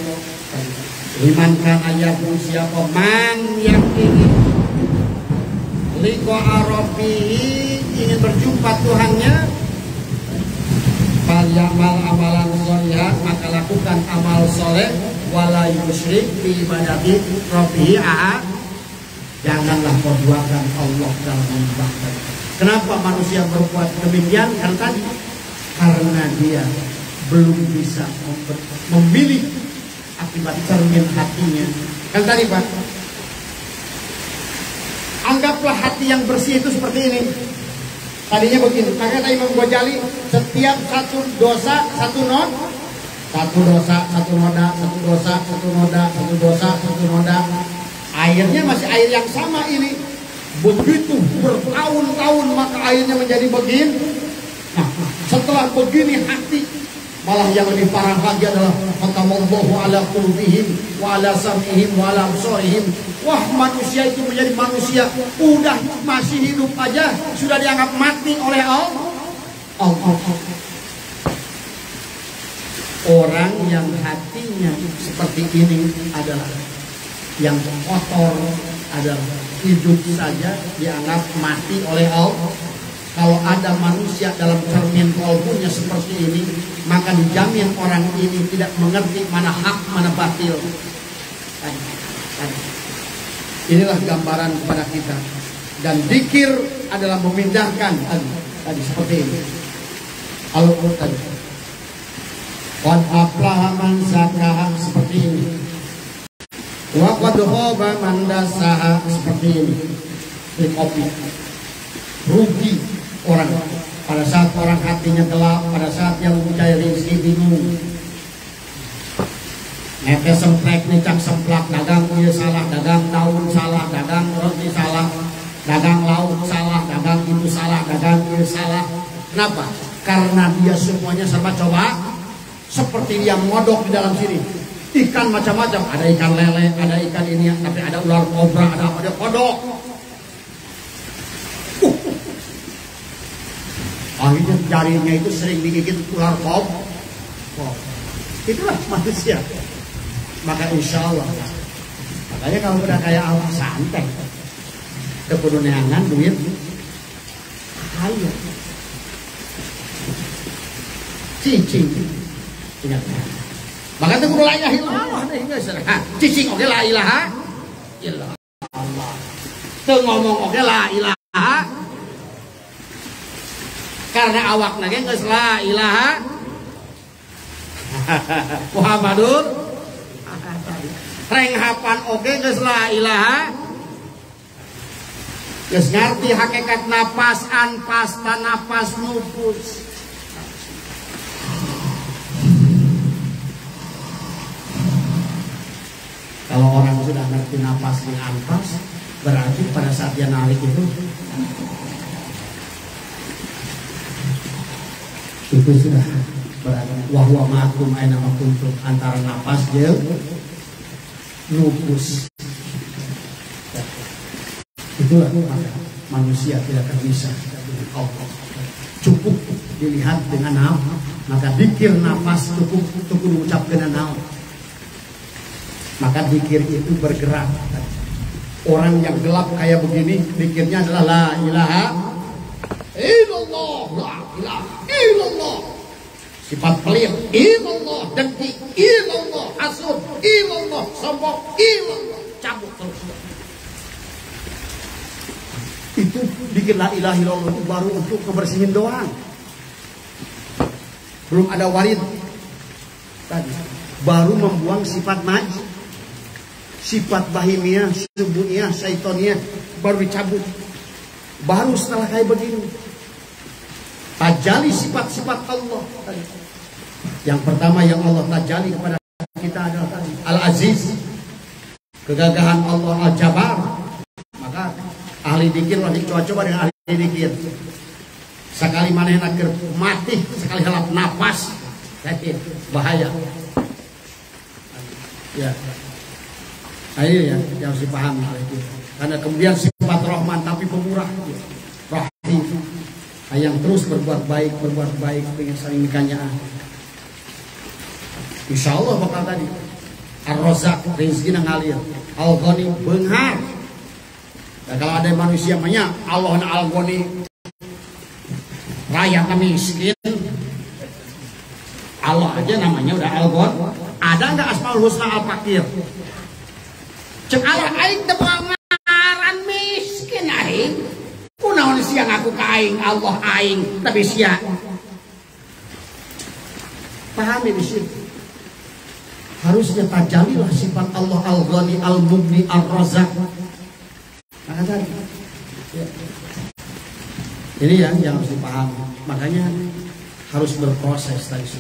Liman kana yarju, siapa man yang ingin liqa rabbihi, ingin berjumpa Tuhannya, falyamal amalan sholih, maka lakukan amal soleh, wala yusyrik bi ibadati rabbihi ahad. Janganlah perbuatan Allah dalam menyembah. Kenapa manusia berbuat demikian? Karena dia belum bisa memilih akibat cermin hatinya. Kan tadi Pak, anggaplah hati yang bersih itu seperti ini. Tadinya begini, maka kata Imam Ghazali, setiap satu dosa satu noda, satu noda, satu noda. Airnya masih air yang sama ini. Begitu bertahun-tahun maka airnya menjadi begini. Nah, setelah begini hati, malah yang lebih parah lagi adalah khatamallahu ala qulubihim wa ala sam'ihim wa ala absarihim. Wah, manusia itu menjadi manusia udah masih hidup aja sudah dianggap mati oleh Allah. Orang yang hatinya seperti ini adalah yang kotor, adalah hidup saja dianggap mati oleh Allah. Kalau ada manusia dalam cermin kalbunya seperti ini, maka dijamin orang ini tidak mengerti mana hak mana batil. Inilah gambaran kepada kita. Dan zikir adalah memindahkan tadi seperti ini. Al-Qur'an. Qad aflaha man zakaha seperti ini. Wa qad khaba man dassaha seperti ini. Ini kopi. Rugi orang pada saat orang hatinya gelap, pada saat yang mencari rezeki bingung. Nete semplek nicang semplak, dagang ieu salah, dagang daun salah, dagang roti salah, dagang lauk salah, dagang itu salah, dagang ieu salah. Kenapa? Karena dia semuanya serba coba. Seperti dia modok di dalam sini. Ikan macam-macam, ada ikan lele, ada ikan ini, tapi ada ular kobra, ada apa, ada kodok. Akhirnya jarinya itu sering digigit ular kobra. Itulah manusia. Maka insya Allah, makanya kalau udah kayak Allah santai, kepenuhangan duit, ayo, cicing, ingat. Maka itu la ilaha illallah, cicing oke la ilaha illallah, tuh ngomong oke la ilaha, karena awak nage nggak la ilaha Muhammadur. Renghapan oke geus la ilaha, geus ngarti hakikat napas anpas tan napas nufus. Kalau orang sudah ngerti napas dan anpas, berarti pada saat dia narik itu sudah berarti wahwa ma'akum aina ma kuntum, antara napas jeung nufus. Itulah manusia tidak akan bisa Allah. Cukup dilihat dengan naum, maka zikir nafas cukup mengucap dengan naum. Maka zikir itu bergerak. Orang yang gelap kayak begini, zikirnya adalah la ilaha illallah, la ilaha illallah. Sifat pelir, illallah, dengki, illallah, hasud, illallah, sombong, illallah, cabut terus. Itu bikin la ilaha illallah itu baru untuk kebersihin doang. Belum ada warid tadi. Baru membuang sifat najis, sifat bahimiyah, subuniyah, syaitoniyah, baru dicabut. Baru setelah kayak begini, tajali sifat-sifat Allah tadi. Yang pertama yang Allah tajali kepada kita adalah tadi Al-Aziz, kegagahan Allah, Al-Jabbar. Maka ahli dikir wajib coba-coba dengan ahli dikir. Sekali manehna keur mati, sekali helap napas, bahaya. Ya. Ayo ya, yang harus dipahami itu. Karena kemudian sifat Rahman tapi pemurah, Rahim. Yang terus berbuat baik, pengen saling nikahnya. Insya Allah bakal tadi Ar-Razak, rezeki ngalir, Al-Ghani beunghar. Nah, kalau ada manusia banyak Allah Al-Ghani, rakyat miskin, Allah aja namanya udah Al-Ghani. Ada nggak Asmaul Husna Al-Fakir? Cek Allah aing teu ngaran miskin aing. Kunaon sia ngaku ka aing Allah aing tapi sia Pahami di situ. Harusnya tajalilah sifat Allah Al-Ghani, Al-Mughni, Al-Razak. Maka tadi ya. Ini yang harus dipahami. Makanya harus berproses tadi.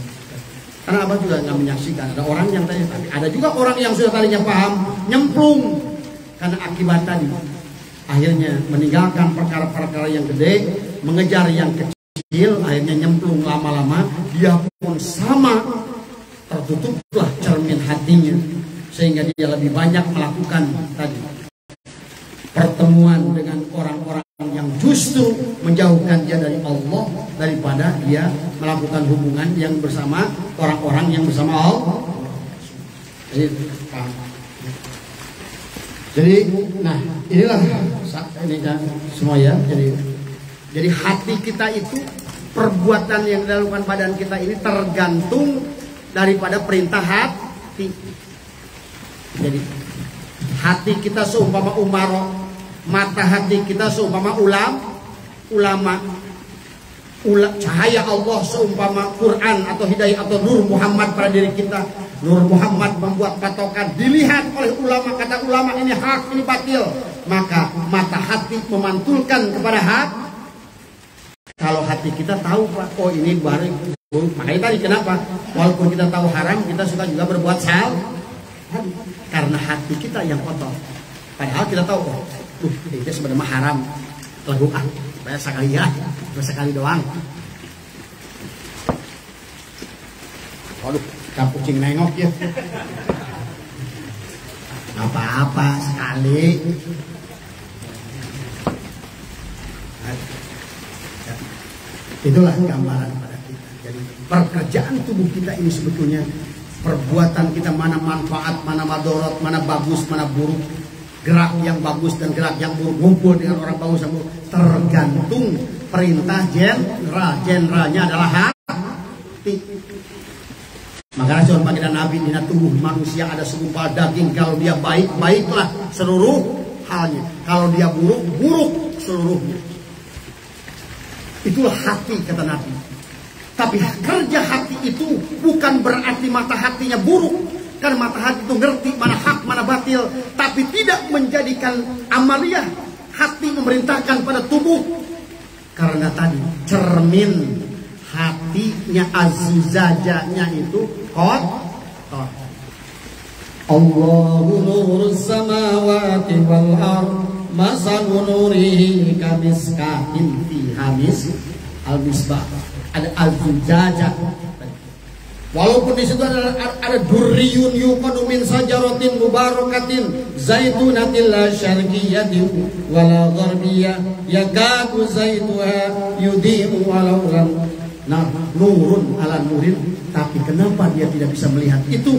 Karena Abah juga nggak menyaksikan. Ada orang yang tanya, tapi ada juga orang yang sudah tadinya paham, nyemplung karena akibat tadi. Akhirnya meninggalkan perkara-perkara yang gede, mengejar yang kecil, akhirnya nyemplung lama-lama. Dia pun sama, tertutuplah cermin hatinya, sehingga dia lebih banyak melakukan tadi pertemuan dengan orang-orang yang justru menjauhkan dia dari Allah daripada dia melakukan hubungan yang bersama orang-orang yang bersama Allah. Jadi, nah inilah ini kan semua ya. Jadi hati kita itu, perbuatan yang dilakukan badan kita ini tergantung daripada perintah hati. Jadi hati kita seumpama umaro, mata hati kita seumpama ulama, cahaya Allah seumpama Quran atau hidayah atau nur Muhammad pada diri kita. Nur Muhammad membuat patokan, dilihat oleh ulama, kata ulama ini hak, ini batil, maka mata hati memantulkan kepada hak. Kalau hati kita tahu Pak, oh ini baru buruk, makanya tadi kenapa walaupun kita tahu haram, kita suka juga berbuat salah karena hati kita yang kotor. Padahal kita tahu kok, itu sebenarnya haram, lagu supaya sekali ya, sekali doang. Waduh, kucing nengok ya. Apa-apa sekali. Itulah gambaran pada kita. Jadi pekerjaan tubuh kita ini sebetulnya perbuatan kita, mana manfaat, mana madorot, mana bagus, mana buruk, gerak yang bagus dan gerak yang buruk, ngumpul dengan orang bagus dan buruk, tergantung perintah generalnya adalah hati. Makanya John baginda Nabi, di tubuh manusia ada segumpal daging, kalau dia baik, baiklah seluruh halnya, kalau dia buruk, buruk seluruhnya. Itulah hati kata Nabi. Tapi kerja hati itu bukan berarti mata hatinya buruk. Karena mata hati itu ngerti mana hak, mana batil. Tapi tidak menjadikan amaliyah hati memerintahkan pada tubuh. Karena tadi cermin hatinya, azizajanya itu kotor. Allahu nurus samawati wal ard, masalu nurihi kamiskatin fiha al-misbah. Ada al-zujajah. Walaupun di situ ada durriyun yuqadu min sajaratin mubarakatin zaitunatin la syarqiyatin wala gharbiyah yakadu zaituha yudimu walau lam nurun ala nurin. Tapi kenapa dia tidak bisa melihat itu?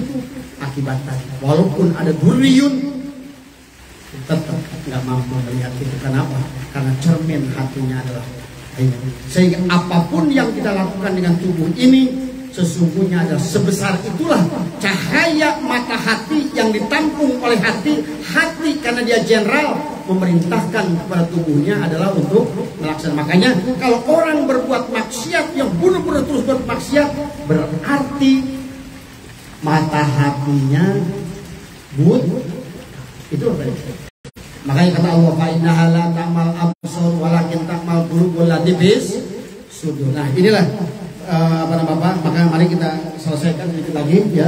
Akibat tadi, walaupun ada durriyun tetap nggak mampu melihat itu. Kenapa? Karena cermin hatinya adalah ini. Sehingga apapun yang kita lakukan dengan tubuh ini sesungguhnya adalah sebesar itulah cahaya mata hati yang ditampung oleh hati. Hati karena dia general memerintahkan kepada tubuhnya adalah untuk melaksanakan. Makanya kalau orang berbuat maksiat yang benar-benar terus berbuat maksiat, berarti mata hatinya itu apa ya? Makanya kata Allah, fa innaha la ta'mal absar walakin ta'mal qulubul lati bis sudur. Nah, inilah Bapak, maka mari kita selesaikan sedikit lagi ya.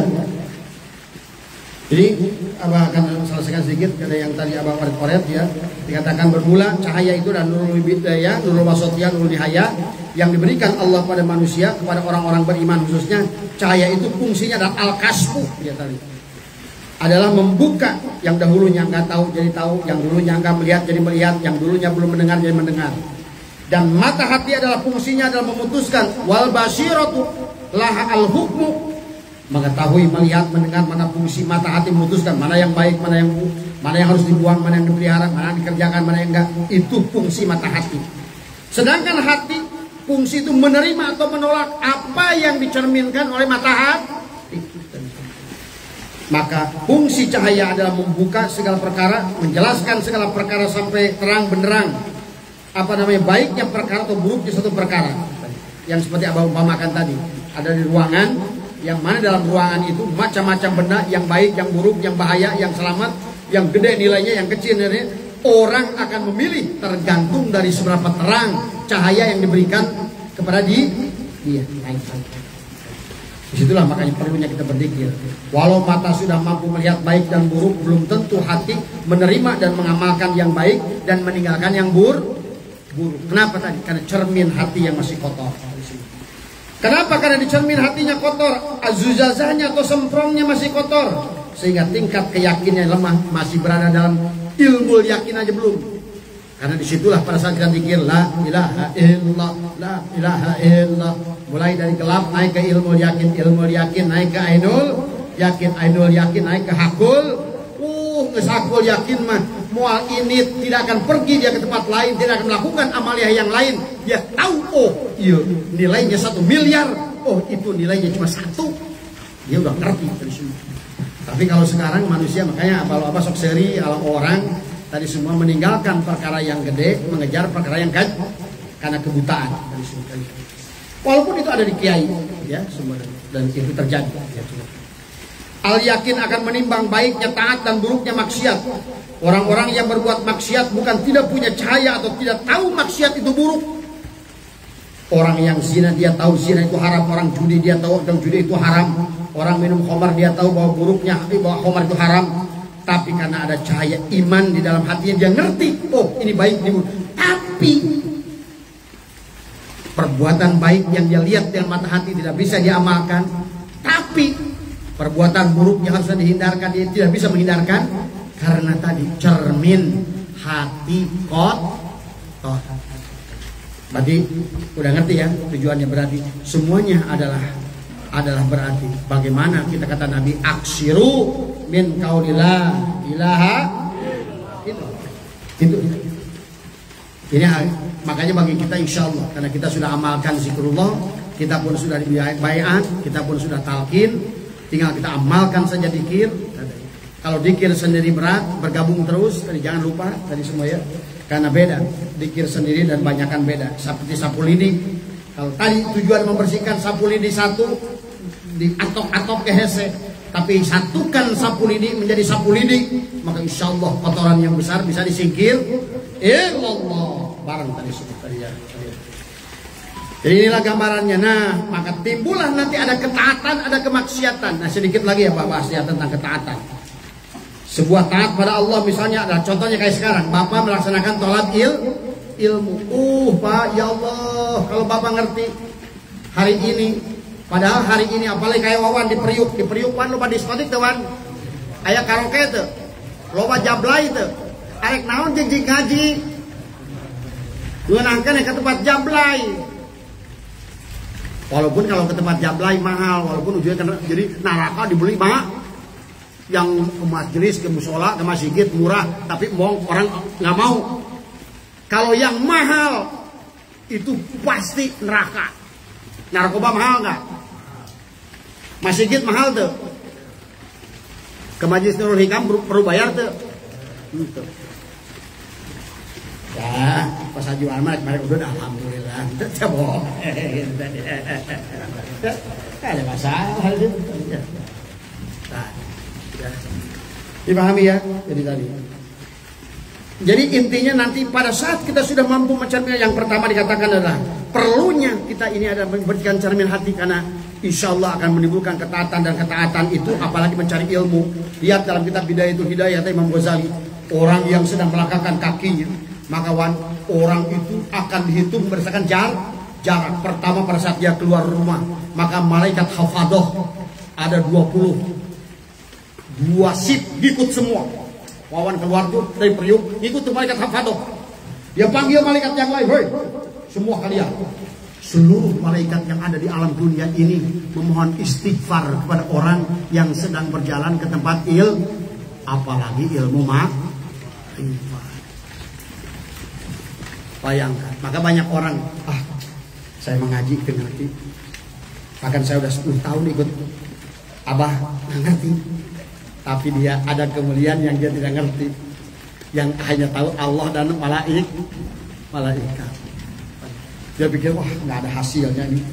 Jadi Abah akan selesaikan sedikit ada yang tadi Abah koret ya. Dikatakan bermula cahaya itu dan nurul bidaya, nurul wasatiyah, nurul nihaya yang diberikan Allah pada manusia, kepada orang-orang beriman khususnya. Cahaya itu fungsinya adalah al-kasfu ya tadi. Adalah membuka yang dahulunya nggak tahu jadi tahu, yang dulunya nggak melihat jadi melihat, yang dulunya belum mendengar jadi mendengar. Dan mata hati adalah fungsinya adalah memutuskan wal basiratu laha al hukmu, mengetahui, melihat, mendengar. Mana fungsi mata hati memutuskan mana yang baik, mana yang harus dibuang, mana yang dipelihara, mana yang dikerjakan, mana yang enggak. Itu fungsi mata hati. Sedangkan hati fungsi itu menerima atau menolak apa yang dicerminkan oleh mata hati. Maka fungsi cahaya adalah membuka segala perkara, menjelaskan segala perkara sampai terang benderang baiknya perkara atau buruknya suatu perkara. Yang seperti Abah umpamakan tadi, ada di ruangan Yang mana dalam ruangan itu macam-macam benda, yang baik, yang buruk, yang bahaya, yang selamat, yang gede nilainya, yang kecil nilainya. Orang akan memilih tergantung dari seberapa terang cahaya yang diberikan kepada dia. Disitulah makanya perlunya kita berzikir. Walau mata sudah mampu melihat baik dan buruk, belum tentu hati menerima dan mengamalkan yang baik dan meninggalkan yang buruk. Kenapa tadi? Karena cermin hati yang masih kotor. Kenapa? Karena di cermin hatinya kotor, azuzazahnya atau semprongnya masih kotor, sehingga tingkat keyakinannya lemah, masih berada dalam ilmu yakin aja belum. Karena disitulah pada saat kita zikir la ilaha illallah, la ilaha illallah, mulai dari gelap naik ke ilmu yakin naik ke ainul yakin naik ke hakul. Ngesakul yakin mah mual ini tidak akan pergi dia ke tempat lain, tidak akan melakukan amalia yang lain. Dia tahu, oh iya nilainya 1 miliar, oh itu nilainya cuma 1. Dia udah ngerti dari sini. Tapi kalau sekarang manusia, makanya apa sok seri ala orang tadi semua meninggalkan perkara yang gede, mengejar perkara yang kecil karena kebutaan. Walaupun itu ada di kiai, ya semua, dan itu terjadi. Ya, al yakin akan menimbang baiknya taat dan buruknya maksiat. Orang-orang yang berbuat maksiat bukan tidak punya cahaya atau tidak tahu maksiat itu buruk. Orang yang zina dia tahu zina itu haram, orang judi dia tahu judi itu haram, orang minum khamar dia tahu bahwa buruknya bahwa khamar itu haram. Tapi karena ada cahaya iman di dalam hatinya, dia ngerti, oh ini baik, ini buruk. Tapi perbuatan baik yang dia lihat dengan mata hati tidak bisa diamalkan. Tapi perbuatan buruknya harus dihindarkan, dia tidak bisa menghindarkan karena tadi cermin hati kotor. Berarti udah ngerti ya tujuannya, berarti semuanya adalah berarti bagaimana kita kata Nabi aksiru min qaulillah ilaha itu. Ini makanya bagi kita insyaallah karena kita sudah amalkan zikrullah, kita pun sudah baiat, kita pun sudah talqin, tinggal kita amalkan saja zikir. Kalau zikir sendiri berat, bergabung terus. Tadi jangan lupa tadi semua ya. Karena beda zikir sendiri dan banyakan beda. Seperti sapu lidi. Kalau tadi tujuan membersihkan sapu lidi satu, diatok-atok ke hese. Tapi satukan sapu lidi menjadi sapu lidi, maka insya Allah kotoran yang besar bisa disingkir. Illallah. Barang tadi sebut tadi ya. Jadi inilah gambarannya. Nah, maka timbullah nanti ada ketaatan, ada kemaksiatan. Nah, sedikit lagi ya Pak bahas ya tentang ketaatan. Sebuah taat pada Allah misalnya adalah contohnya kayak sekarang Bapak melaksanakan tolab ilmu. Pak, ya Allah, kalau Bapak ngerti hari ini, padahal hari ini apalagi kayak Wawan di Priuk Wan loba diskotik tuh Wan. Aya karaoke tuh. Loba jablay tuh. Arek naon jeung ngaji. Ngeunahkeun ke tempat jablay. Walaupun kalau ke tempat jablay mahal, walaupun ujungnya jadi neraka dibeli mah. Yang ke majelis, ke musola, ke masjid murah, tapi orang nggak mau. Kalau yang mahal itu pasti neraka. Narkoba mahal nggak? Masjid mahal tuh. Ke majelis Nurul Hikam perlu bayar tuh. Gitu. Ya, pas ajuan mah kemarin udah alhamdulillah. Coba. Ada masalah itu. Dipahami ya? Jadi intinya nanti pada saat kita sudah mampu mencermin, yang pertama dikatakan adalah perlunya kita ini ada memberikan cermin hati, karena insya Allah akan menimbulkan ketaatan, dan ketaatan itu apalagi mencari ilmu. Lihat dalam kitab Bidayatul Hidayah Imam Ghazali, orang yang sedang melangkahkan kakinya, maka orang itu akan dihitung berdasarkan jarak. Pertama pada saat dia keluar rumah, maka malaikat hafadoh ada 22 sip ikut semua. Wawan keluar tuh dari Priuk, ikut tuh malaikat hafadoh. Dia panggil malaikat yang lain, hei, semua kalian. Seluruh malaikat yang ada di alam dunia ini memohon istighfar kepada orang yang sedang berjalan ke tempat apalagi ilmu makrifat. Bayangkan, maka banyak orang, saya mengaji ke ngerti. Bahkan saya udah 10 tahun ikut Abah nggak ngerti. Tapi dia ada kemuliaan yang dia tidak ngerti, yang hanya tahu Allah dan malaikat. Dia pikir wah nggak ada hasilnya ini.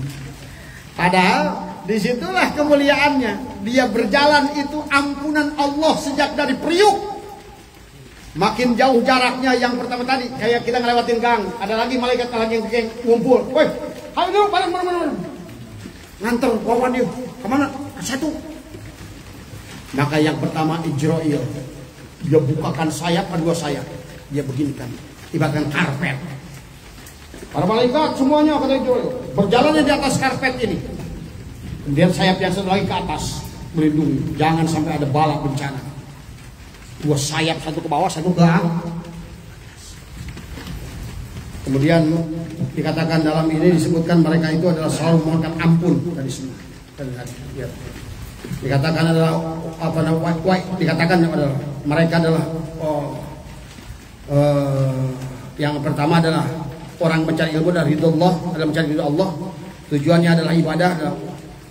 Padahal Disitulah kemuliaannya. Dia berjalan itu ampunan Allah sejak dari Priuk. Makin jauh jaraknya. Yang pertama tadi kayak kita ngelewatin gang, ada lagi malaikat lagi yang ngumpul. Woi, ayo dulu bareng. Nganter wawan dia kemana? Ke satu. Maka yang pertama Ijrail, dia bukakan sayap, kedua sayap, dia beginikan, ibaratkan karpet. Para malaikat semuanya kata Ijrail berjalannya di atas karpet ini. Kemudian sayap yang satu lagi ke atas melindungi, jangan sampai ada bala bencana. Dua sayap, satu ke bawah, satu ke atas. Kemudian dikatakan dalam ini disebutkan mereka itu adalah selalu memohonkan ampun dari semua. Dikatakan adalah apa namanya? Dikatakan adalah mereka adalah yang pertama adalah orang mencari ilmu dari ridho Allah, adalah mencari ridho Allah. Tujuannya adalah ibadah.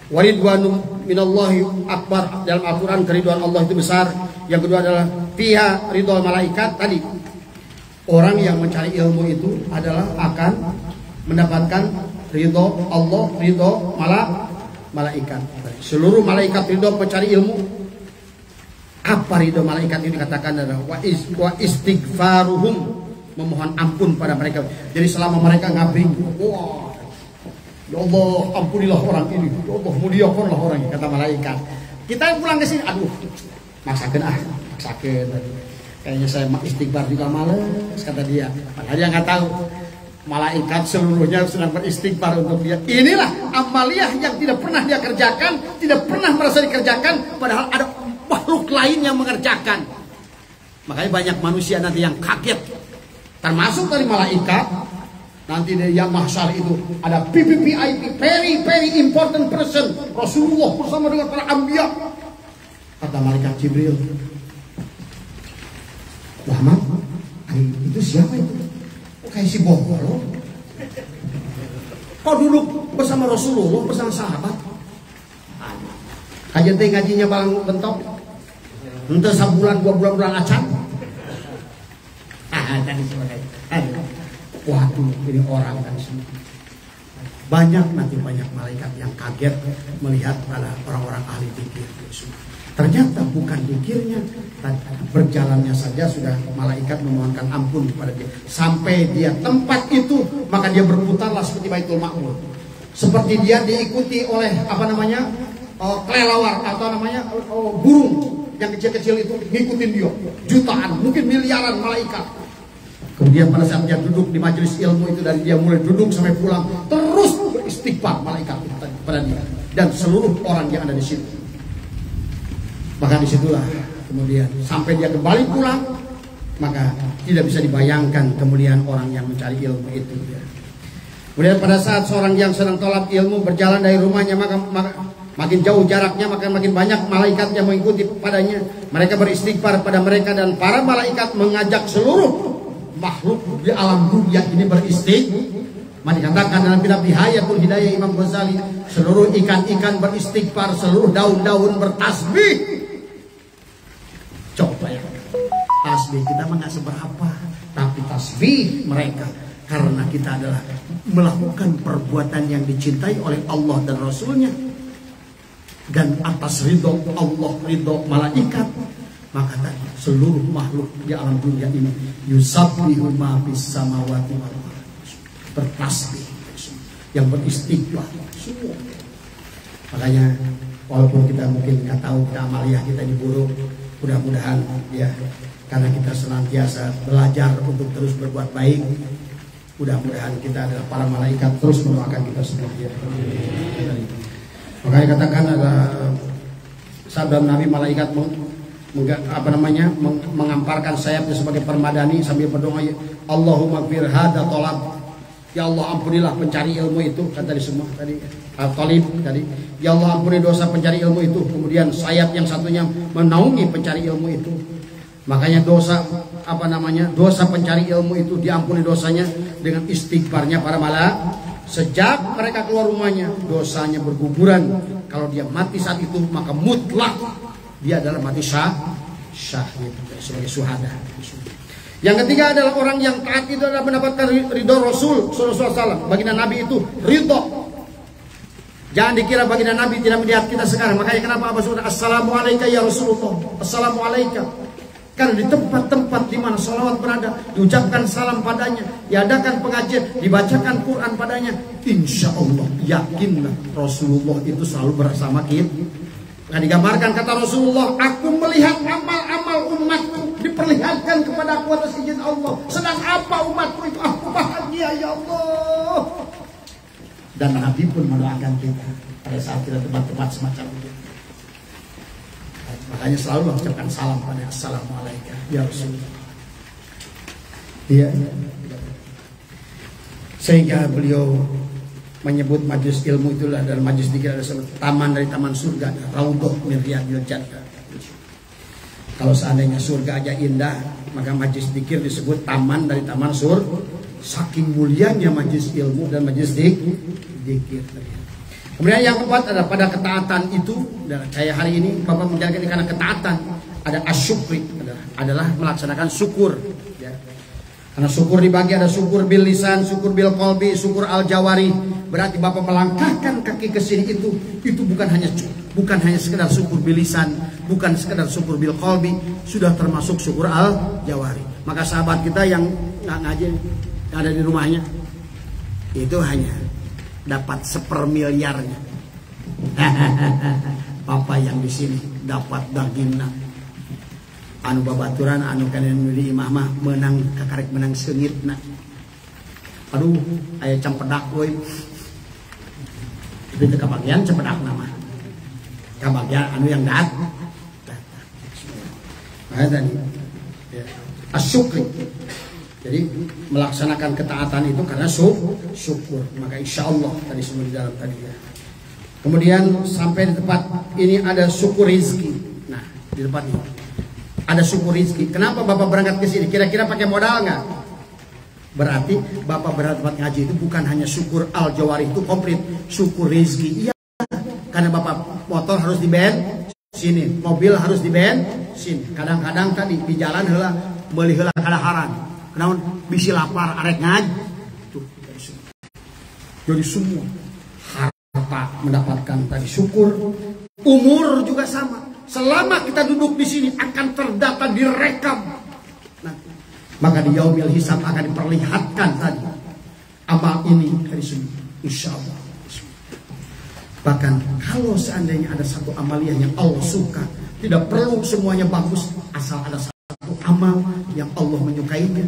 Waridwanu minallahi akbar, dalam Al-Quran keriduan Allah itu besar. Yang kedua adalah fiha ridho malaikat. Tadi orang yang mencari ilmu itu adalah akan mendapatkan ridho Allah, ridho malaikat. Seluruh malaikat ridho mencari ilmu. Apa ridho malaikat ini dikatakan adalah wa istighfaruhum, memohon ampun pada mereka. Jadi selama mereka ngabing, wah, ya Allah ampunilah orang ini, ya Allah muliakanlah orang ini, kata malaikat. Kita pulang ke sini, aduh, maksakan. Kayaknya saya istighfar juga males, kata dia. Padahal dia nggak tahu malaikat seluruhnya sedang beristighfar untuk dia. Inilah amaliyah yang tidak pernah dia kerjakan, tidak pernah merasa dikerjakan, padahal ada makhluk lain yang mengerjakan. Makanya banyak manusia nanti yang kaget, termasuk dari malaikat. Nanti di yang mahsyar itu ada PPPIP, very important person, Rasulullah bersama dengan para anbiya. Kata malaikat Jibril, Muhammad, itu siapa itu? Kayak si Bogolo. Kok duduk bersama Rasulullah, bersama sahabat? Kajian teh ngajinya balang bentok. Untuk sebulan, 2 bulan acan. Tadi sebagainya. Waduh, ini orang kan semua. Banyak malaikat yang kaget melihat pada orang-orang ahli zikir. Ternyata bukan zikirnya, berjalannya saja sudah malaikat memohonkan ampun kepada dia. Sampai dia tempat itu, maka dia berputarlah seperti Baitul Ma'mur. Seperti dia diikuti oleh kelelawar atau burung yang kecil-kecil itu ngikutin dia. Jutaan, mungkin miliaran malaikat. Kemudian pada saat dia duduk di majelis ilmu itu, dari dia mulai duduk sampai pulang terus beristighfar malaikat pada dia dan seluruh orang yang ada di situ. Maka disitulah kemudian sampai dia kembali pulang, maka tidak bisa dibayangkan kemuliaan orang yang mencari ilmu itu. Kemudian pada saat seorang yang sedang tolak ilmu berjalan dari rumahnya, maka makin jauh jaraknya, maka makin banyak malaikat yang mengikuti padanya. Mereka beristighfar pada mereka dan para malaikat mengajak seluruh makhluk di alam dunia ini beristighfar. Dikatakan dalam kitab Bihayatul Hidayah Imam Ghazali, seluruh ikan-ikan beristighfar, seluruh daun-daun bertasbih. Coba ya, tasbih kita mah nggak seberapa, tapi tasbih mereka karena kita adalah melakukan perbuatan yang dicintai oleh Allah dan Rasulnya, dan atas ridho Allah, ridho malaikat. Maka tadi seluruh makhluk di alam dunia ini yusabbihu ma fis samawati wal ardh, bertasbih, yang beristighfar semua. Makanya walaupun kita mungkin nggak tahu amaliyah kita ini buruk, mudah-mudahan ya, karena kita senantiasa belajar untuk terus berbuat baik, mudah-mudahan kita adalah para malaikat terus mendoakan kita semua ya. Makanya katakan ada sabda Nabi, malaikat mengamparkan sayapnya sebagai permadani sambil berdoa, Allahumma fir hada tolab, ya Allah ampunilah pencari ilmu itu, kata tadi semua tadi talib tadi, ya Allah ampuni dosa pencari ilmu itu. Kemudian sayap yang satunya menaungi pencari ilmu itu. Makanya dosa dosa pencari ilmu itu diampuni dosanya dengan istighfarnya para malaikat. Sejak mereka keluar rumahnya, dosanya berguguran. Kalau dia mati saat itu, maka mutlak dia adalah mati syahid sebagai syuhada. Yang ketiga adalah orang yang taat itu adalah mendapatkan ridho Rasul sallallahu alaihi wasallam. Baginda Nabi itu ridho. Jangan dikira baginda Nabi tidak melihat kita sekarang. Makanya kenapa Abu Sufyan assalamualaikum ya Rasulullah, assalamualaikum. Karena di tempat-tempat di mana salawat berada, diucapkan salam padanya, diadakan pengajian, dibacakan Quran padanya, insya Allah yakinlah Rasulullah itu selalu bersama kita. Nah, digambarkan kata Rasulullah, aku melihat amal-amal umatku diperlihatkan kepada aku atas izin Allah. Sedang apa umatku itu? Aku bahagia ya Allah. Dan Nabi pun mendoakan kita pada saat kita tempat-tempat semacam itu. Makanya selalu mengucapkan salam pada assalamualaikum ya Rasulullah. Iya. Sehingga beliau menyebut majlis ilmu itulah dan majlis dzikir adalah taman dari taman surga, raudhah min riyadil jannah. Kalau seandainya surga aja indah, maka majlis dzikir disebut taman dari taman surga. Saking mulianya majlis ilmu dan majlis dzikir. Kemudian yang keempat adalah pada ketaatan itu, dan kayak hari ini Bapak menjalankan karena ketaatan, ada asyukri, adalah melaksanakan syukur. Ya. Karena syukur dibagi ada syukur bil lisan, syukur bil qalbi, syukur al jawari. Berarti Bapak melangkahkan kaki ke sini itu bukan hanya sekedar syukur bil lisan, bukan sekedar syukur bil qalbi, sudah termasuk syukur al jawari. Maka sahabat kita yang nggak ngaji ada di rumahnya itu hanya dapat 1/1/miliarnya. Bapak yang di sini dapat dagingna. Anu babaturan anu kalian di imah mah menang kakarek menang seungitna. Aduh, aya campedak euy. Itu kebagian campedak nama. Kebagian anu yang dat. Nah, tadi asyukri. Jadi melaksanakan ketaatan itu karena syukur. Maka insya Allah tadi semua di dalam tadi ya. Kemudian sampai di tempat ini ada syukur rizki. Nah di tempat ini ada syukur rizki. Kenapa Bapak berangkat ke sini? Kira-kira pakai modal nggak? Berarti Bapak berangkat tempat ngaji itu bukan hanya syukur al jawari itu komplit, syukur rizki. Iya. Karena Bapak motor harus di bensin, mobil harus di bensin. Kadang-kadang tadi di jalan heula meuli heula kadaharan. Namun bisi lapar arek ngaji tuh jadi semua harta mendapatkan tadi syukur, umur juga sama. Selama kita duduk di sini akan terdata direkam. Nah, maka di yaumil hisab akan diperlihatkan tadi amal ini dari sini insya Allah. Bahkan kalau seandainya ada satu amaliyah yang Allah suka, tidak perlu semuanya bagus, asal ada satu amal yang Allah menyukainya,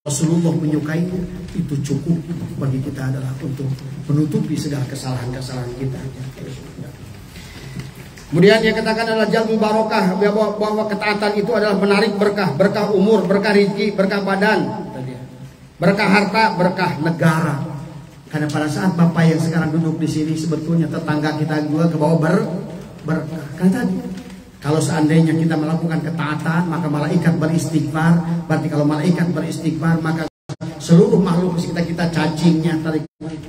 Rasulullah menyukainya, itu cukup bagi kita adalah untuk menutupi segala kesalahan-kesalahan kita. Kemudian yang katakan adalah jalbu barokah, bahwa ketaatan itu adalah menarik berkah, berkah umur, berkah rezeki, berkah badan, berkah harta, berkah negara. Karena pada saat Bapak yang sekarang duduk di sini sebetulnya tetangga kita juga ke bawah berkah. Kan tadi kalau seandainya kita melakukan ketaatan, maka malaikat beristighfar. Berarti kalau malaikat beristighfar, maka seluruh makhluk sekitar kita, cacingnya tadi,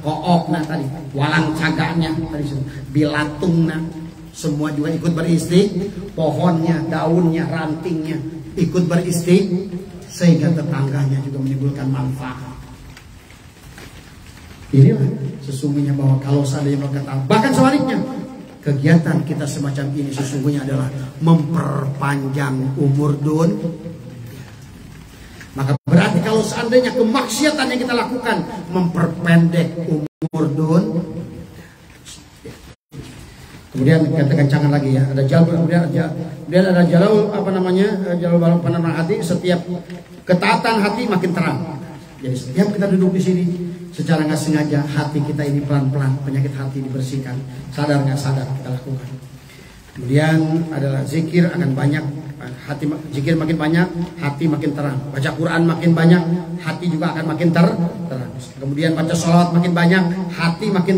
kooknya tadi, walang caganya tadi, bilatungnya, semua juga ikut beristighfar. Pohonnya, daunnya, rantingnya ikut beristighfar, sehingga tetangganya juga menimbulkan manfaat. Inilah sesungguhnya bahwa kalau seandainya melakukan, bahkan sebaliknya, kegiatan kita semacam ini sesungguhnya adalah memperpanjang umur dun. Maka berarti kalau seandainya kemaksiatan yang kita lakukan memperpendek umur dun. Kemudian kita kencangkan lagi ya, ada jalur, kemudian ada jalur apa namanya, jalur penenang hati. Setiap ketaatan hati makin terang. Jadi setiap kita duduk di sini, secara nggak sengaja hati kita ini pelan-pelan penyakit hati dibersihkan, sadar nggak sadar kita lakukan. Kemudian adalah zikir akan banyak, hati zikir makin banyak, hati makin terang. Baca Quran makin banyak, hati juga akan makin terang. Kemudian baca sholawat makin banyak, hati makin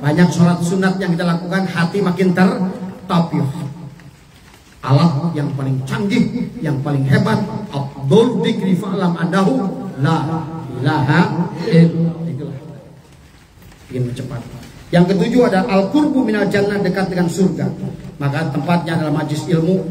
banyak sholat sunat yang kita lakukan, hati makin tapi alat yang paling canggih, yang paling hebat, Abdul Dikri fa'lam andahu la ilaha illallah. Ingin cepat. Yang ketujuh ada al-qurbu minal jannah, dekat dengan surga. Maka tempatnya adalah majlis ilmu,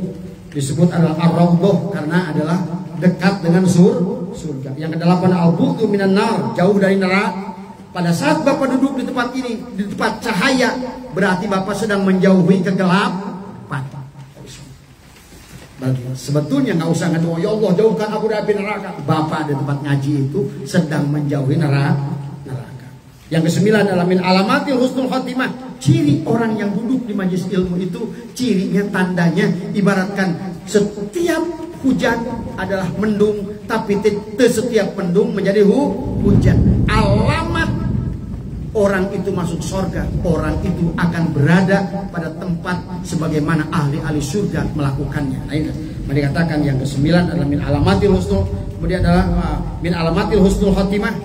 disebut adalah ar-raudhah karena adalah dekat dengan surga. Yang kedelapan al-bu'du minan nar, jauh dari neraka. Pada saat Bapak duduk di tempat ini, di tempat cahaya, berarti Bapak sedang menjauhi kegelapan. Sebetulnya nggak usah ngadu, ya Allah jauhkan aku dari neraka. Bapak di tempat ngaji itu sedang menjauhi neraka. Yang ke-9 adalah min alamatil husnul khotimah. Ciri orang yang duduk di majelis ilmu itu, cirinya, tandanya, ibaratkan setiap hujan adalah mendung, tapi setiap mendung menjadi hujan. Alamat orang itu masuk surga, orang itu akan berada pada tempat sebagaimana ahli-ahli surga melakukannya. Nah, ini dikatakan yang ke-9 adalah min alamatil husnul, kemudian adalah min alamatil husnul khotimah,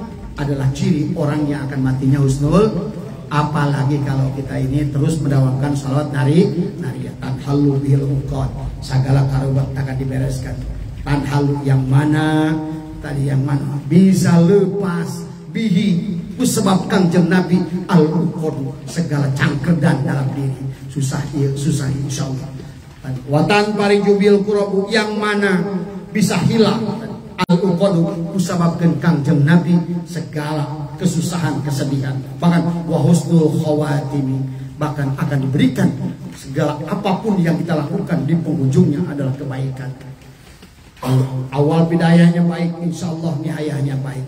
adalah ciri orang yang akan matinya husnul. Apalagi kalau kita ini terus mendawamkan salawat nariyah. Tanhalu bihil uqad, segala karubat akan dibereskan. Tanhalu yang mana tadi, yang mana bisa lepas bihi disebabkan Kanjeng Nabi al-uqad, segala cangkedan dalam diri. Susah insyaallah. Watan parijubil kurabu, yang mana bisa hilang al-uqad disebabkan Kanjeng Nabi segala kesusahan, kesedihan, bahkan wa husnul khawatimi, bahkan akan diberikan segala apapun yang kita lakukan di penghujungnya adalah kebaikan. Awal bidayahnya baik, insya Allah nihayahnya baik.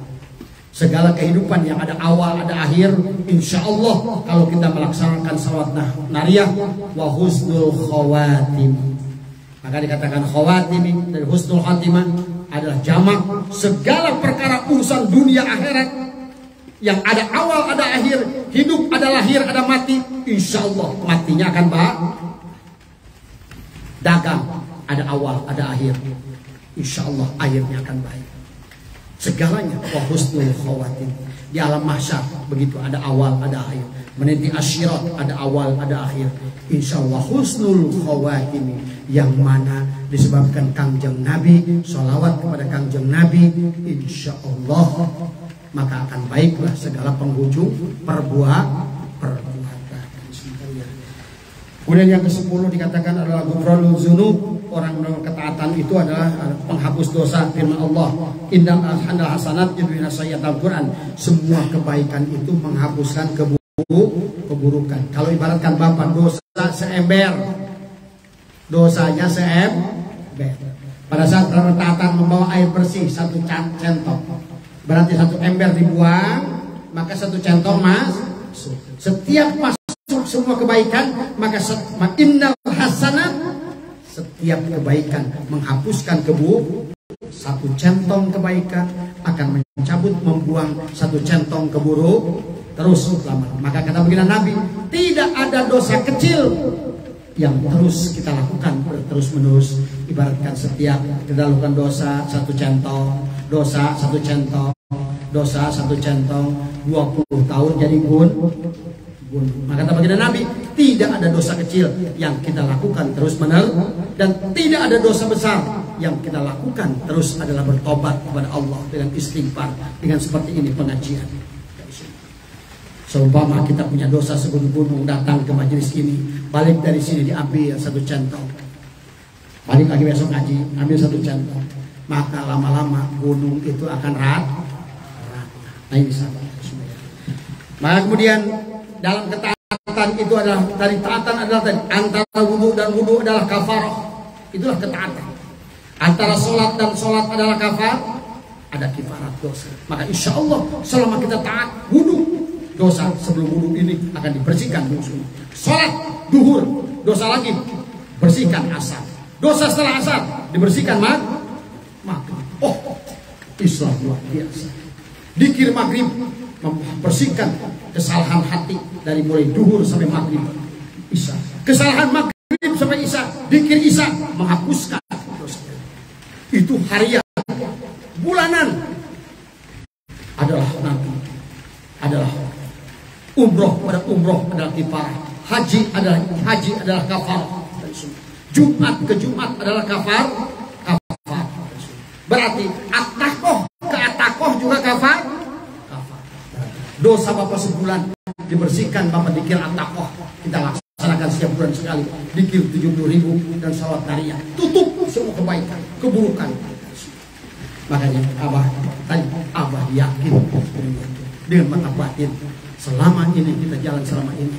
Segala kehidupan yang ada awal ada akhir, insya Allah kalau kita melaksanakan salawat nariyah wa husnul khawatim, maka dikatakan khawatim dari husnul khatimah adalah jamak segala perkara urusan dunia akhirat yang ada awal ada akhir, hidup ada lahir ada mati. Insya Allah matinya akan baik. Dagang ada awal ada akhir, insya Allah akhirnya akan baik. Segalanya wa husnul khawatim. Di alam mahsyar begitu, ada awal ada akhir. Meniti asyirat ada awal ada akhir. Insya Allah husnul khawatim, yang mana disebabkan Kanjeng Nabi, sholawat kepada Kanjeng Nabi, insya Allah maka akan baiklah segala penghujung perbuatan. Kemudian yang ke-10 dikatakan adalah ghufranul dzunub, orang mendapat ketaatan itu adalah penghapus dosa. Firman Allah, innal hasanat yudhibna sayyi'at, Al-Quran, semua kebaikan itu menghapuskan keburukan. Kalau ibaratkan Bapak dosa seember, dosanya seember. Pada saat ketaatan membawa air bersih 1 centong, berarti 1 ember dibuang, maka 1 centong masuk. Setiap masuk semua kebaikan, maka innal hasanat, setiap kebaikan menghapuskan keburukan. 1 centong kebaikan akan mencabut, membuang 1 centong keburukan terus lama. Maka kata begini Nabi, tidak ada dosa kecil yang terus kita lakukan terus menerus. Ibaratkan setiap kita lakukan dosa 1 centong, dosa 1 centong, dosa 1 centong, 20 tahun jadi gun. Maka kata baginda Nabi, tidak ada dosa kecil yang kita lakukan terus menerus, dan tidak ada dosa besar yang kita lakukan terus adalah bertobat kepada Allah dengan istighfar, dengan seperti ini pengajian. Seumpama kita punya dosa segunung-gunung, datang ke majelis ini, balik dari sini diambil 1 centong, balik lagi besok ngaji, ambil 1 centong, maka lama-lama gunung itu akan rata. Nah ini sama. Maka kemudian dalam ketaatan itu adalah, dari taatan adalah tadi, antara wudu dan wudu adalah kafarah, itulah ketaatan. Antara sholat dan sholat adalah kafar, ada kifarat dosa. Maka insya Allah selama kita taat wudu, dosa sebelum wudu ini akan dibersihkan. Sholat duhur, dosa lagi bersihkan asar. Dosa setelah asar dibersihkan maghrib. Oh, Islam luar biasa. Dikir maghrib membersihkan kesalahan hati dari mulai duhur sampai maghrib, isya. Kesalahan maghrib sampai isya, dikir isya menghapuskan dosa. Itu harian, bulanan adalah nanti adalah umroh, pada umroh adalah kifarah, haji adalah kafar. Jumat ke Jumat adalah kafar. Berarti at-taqoh ke at-taqoh juga kafar. Dosa Bapak sebulan dibersihkan, Bapak dikir at-taqoh, kita laksanakan setiap bulan sekali, dikir 70.000 dan salat nariyah, tutup semua kebaikan, keburukan. Makanya Abah yakin dengan mata batin. Selama ini kita jalan selama ini,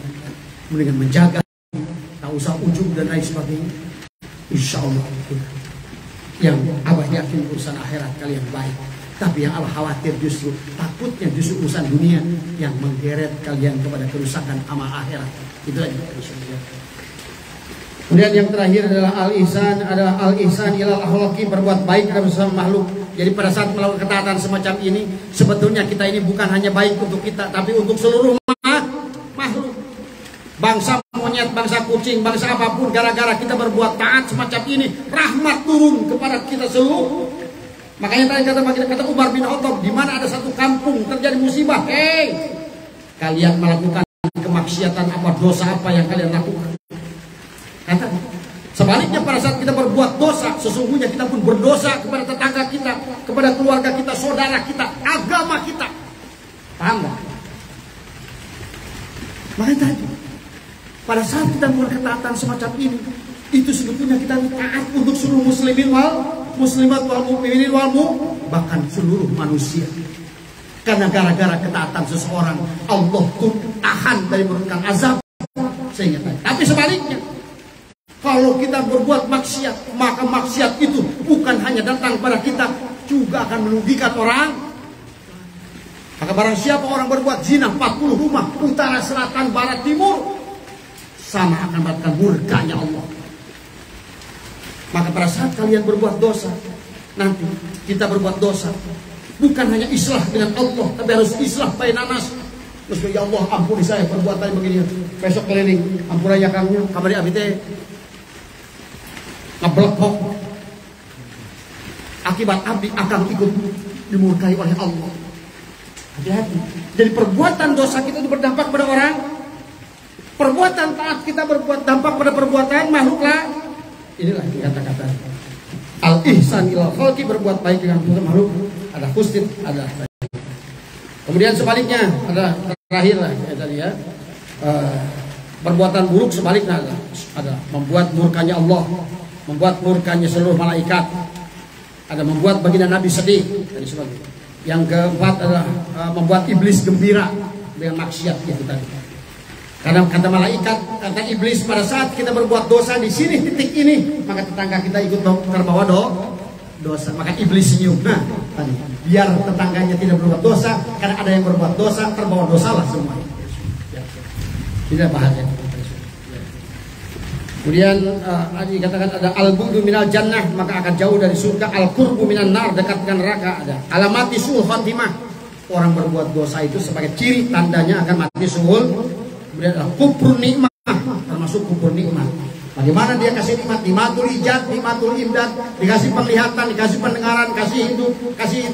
dengan menjaga, tak usah ujung dan lain sebagainya. Insya Allah yang Abah yakin urusan akhirat kalian baik. Tapi yang Abah khawatir justru, takutnya justru urusan dunia yang menggeret kalian kepada kerusakan amal akhirat. Itu aja. Kemudian yang terakhir adalah al-ihsan ilal akhlaqi, berbuat baik kepada sesama makhluk. Jadi pada saat melakukan ketaatan semacam ini, sebetulnya kita ini bukan hanya baik untuk kita, tapi untuk seluruh makhluk. Bangsa monyet, bangsa kucing, bangsa apapun, gara-gara kita berbuat taat semacam ini, rahmat turun kepada kita seluruh. Makanya tadi kata Umar bin Khattab, di mana ada satu kampung terjadi musibah, hei, kalian melakukan kemaksiatan apa, dosa apa yang kalian lakukan? Kata, sebaliknya pada saat kita berbuat dosa, sesungguhnya kita pun berdosa kepada tetangga kita, kepada keluarga kita, saudara kita, agama kita. Paham gak? Makanya tadi, pada saat kita melakukan ketaatan semacam ini, itu sebetulnya kita taat untuk seluruh muslimin wal muslimat wal mu'minin wal bahkan seluruh manusia. Karena gara-gara ketaatan seseorang, Allah pun tahan dari memberikan azab. Sehingga tapi sebaliknya, kalau kita berbuat maksiat, maka maksiat itu bukan hanya datang pada kita, juga akan merugikan orang. Maka barang siapa orang berbuat zina 40 rumah, utara, selatan, barat, timur, sama akan mendapatkan murkanya Allah. Maka pada saat kalian berbuat dosa, nanti kita berbuat dosa, bukan hanya islah dengan Allah, tapi harus islah bainanas. Terus ya Allah, ampuni saya perbuatan begini. Besok keliling, ampun aja kamu, kabari abi teh ngeblekok. Akibat abdi akan ikut dimurkai oleh Allah. Hati-hati. Jadi perbuatan dosa kita itu berdampak pada orang. Perbuatan taat kita berbuat dampak pada perbuatan makhluklah. Inilah kata-kata al-ihsan ilal khalqi, berbuat baik dengan makhluk. Ada husnul, ada baik. Kemudian sebaliknya ada terakhir lah tadi ya. Perbuatan buruk sebaliknya adalah membuat murkanya Allah, membuat murkanya seluruh malaikat, ada membuat baginda Nabi sedih dan sebagainya. Yang keempat adalah membuat iblis gembira dengan maksiat itu tadi. Karena kata malaikat, kata iblis, pada saat kita berbuat dosa di sini titik ini, maka tetangga kita ikut terbawa dosa. Maka iblis senyum. Nah, tadi biar tetangganya tidak berbuat dosa, karena ada yang berbuat dosa, terbawa dosa lah semua. Tidak bahagia. Kemudian dikatakan ada al-bu'du minal jannah, maka akan jauh dari surga. Al-qurbu minan nar, dekat dengan neraka. Ada alamati su'ul khatimah, orang berbuat dosa itu sebagai ciri tandanya akan mati su'ul. Kemudian adalah kufur nikmat, termasuk kufur nikmat. Bagaimana dia kasih nikmat? Nikmatul ijad, nikmatul imdad, dikasih penglihatan, dikasih pendengaran, kasih hidup, kasih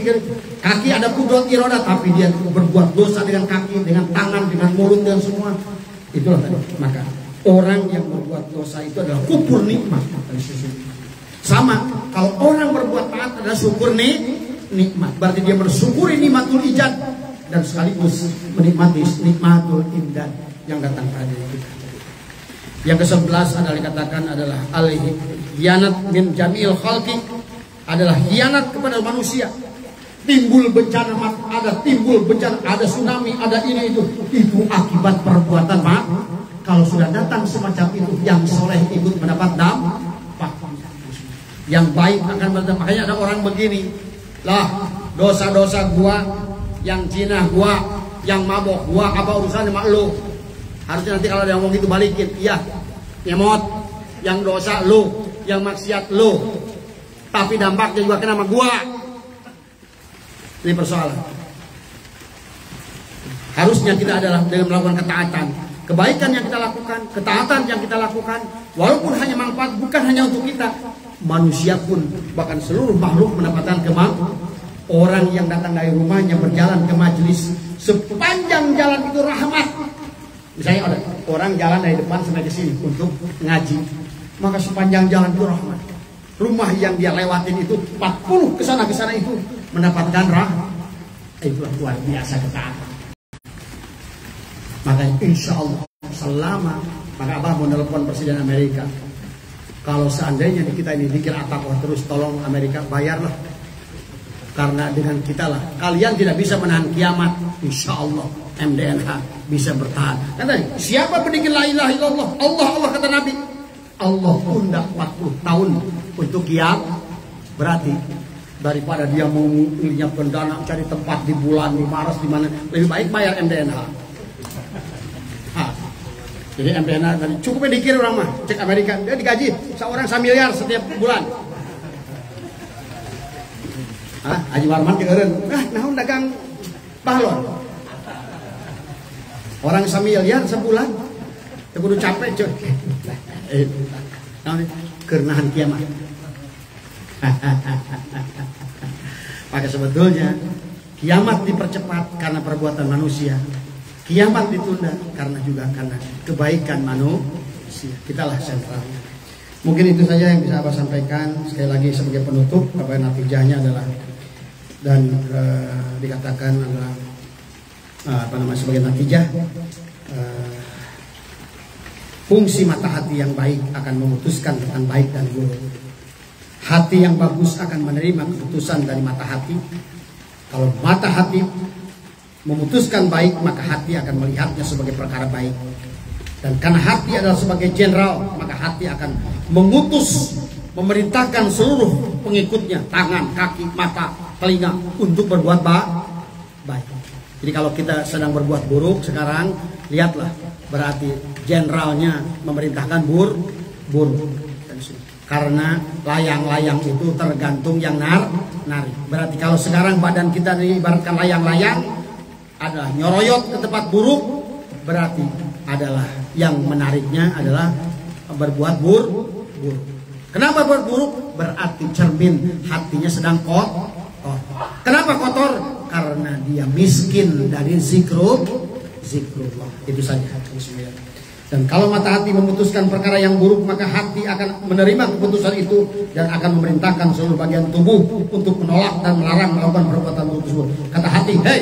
kaki, ada kudrat iroda, tapi dia berbuat dosa dengan kaki, dengan tangan, dengan mulut, dengan semua. Itulah tadi. Maka orang yang berbuat dosa itu adalah kufur nikmat. Sama, kalau orang berbuat taat adalah syukur nikmat. Berarti dia bersyukuri nikmatul ijad dan sekaligus menikmati nikmatul imdad yang datang pada diri kita. Yang ke-11 adalah dikatakan adalah al-hiyanat min jamil khalqi, adalah hianat kepada manusia. Timbul bencana, ada tsunami, ada ini itu akibat perbuatan Kalau sudah datang semacam itu, yang soleh ikut mendapat dampak, yang baik akan mendapat. Makanya ada orang begini, lah dosa-dosa gua, yang zina gua, yang mabok gua, apa urusannya sama lu? Harusnya nanti kalau ada yang ngomong itu balikin, iya, nyemot, yang dosa lu, yang maksiat lu, tapi dampaknya juga kena sama gua. Ini persoalan. Harusnya kita adalah dengan melakukan ketaatan, kebaikan yang kita lakukan, ketaatan yang kita lakukan, walaupun hanya manfaat, bukan hanya untuk kita, manusia pun, bahkan seluruh makhluk mendapatkan kemanfaatan. Orang yang datang dari rumahnya berjalan ke majelis, sepanjang jalan itu rahmat. Misalnya ada orang jalan dari depan sampai ke sini untuk ngaji, maka sepanjang jalan itu rahmat. Rumah yang dia lewatin itu 40 kesana itu mendapatkan rahmat. Itulah luar biasa ketaatan. Maka insya Allah selama, maka Abah mau telepon Presiden Amerika, kalau seandainya kita ini dikir apa terus, tolong Amerika bayarlah Karena dengan kita lah kalian tidak bisa menahan kiamat. Insya Allah MDNH bisa bertahan. Kata, siapa bikin la ilaha illallah, Allah Allah kata Nabi, Allah tunda 40 tahun untuk kiamat. Berarti daripada dia mau menyiapkan dana cari tempat di bulan, di Mars, di mana, lebih baik bayar MDNH. Jadi MDNH tadi cukup dikira orang mah, cek Amerika dia digaji seorang 1 miliar setiap bulan. Haji Warman keureun, naon dagang balon. Orang 1 miliar sebulan, teu kudu capek cuy. Naon keur kiamat. Maka sebetulnya kiamat dipercepat karena perbuatan manusia. Kiamat ditunda karena kebaikan manusia. Kitalah sentralnya. Mungkin itu saja yang bisa Abah sampaikan. Sekali lagi sebagai penutup, apa natijahnya adalah dan dikatakan adalah sebagai natijah fungsi mata hati yang baik akan memutuskan tentang baik dan buruk. Hati yang bagus akan menerima keputusan dari mata hati. Kalau mata hati memutuskan baik, maka hati akan melihatnya sebagai perkara baik. Dan karena hati adalah sebagai jenderal, maka hati akan mengutus, memerintahkan seluruh pengikutnya, tangan, kaki, mata, telinga, untuk berbuat baik. Jadi kalau kita sedang berbuat buruk sekarang, lihatlah, berarti jenderalnya memerintahkan buruk. Karena layang-layang itu tergantung yang nari. Berarti kalau sekarang badan kita diibaratkan layang-layang, adalah nyoroyot ke tempat buruk, berarti adalah yang menariknya adalah berbuat buruk. Kenapa buruk? Berarti cermin hatinya sedang kotor. Kenapa kotor? Karena dia miskin dari zikrullah. Itu saja. Dan kalau mata hati memutuskan perkara yang buruk, maka hati akan menerima keputusan itu dan akan memerintahkan seluruh bagian tubuh untuk menolak dan melarang melakukan perbuatan buruk tersebut. Kata hati, hei,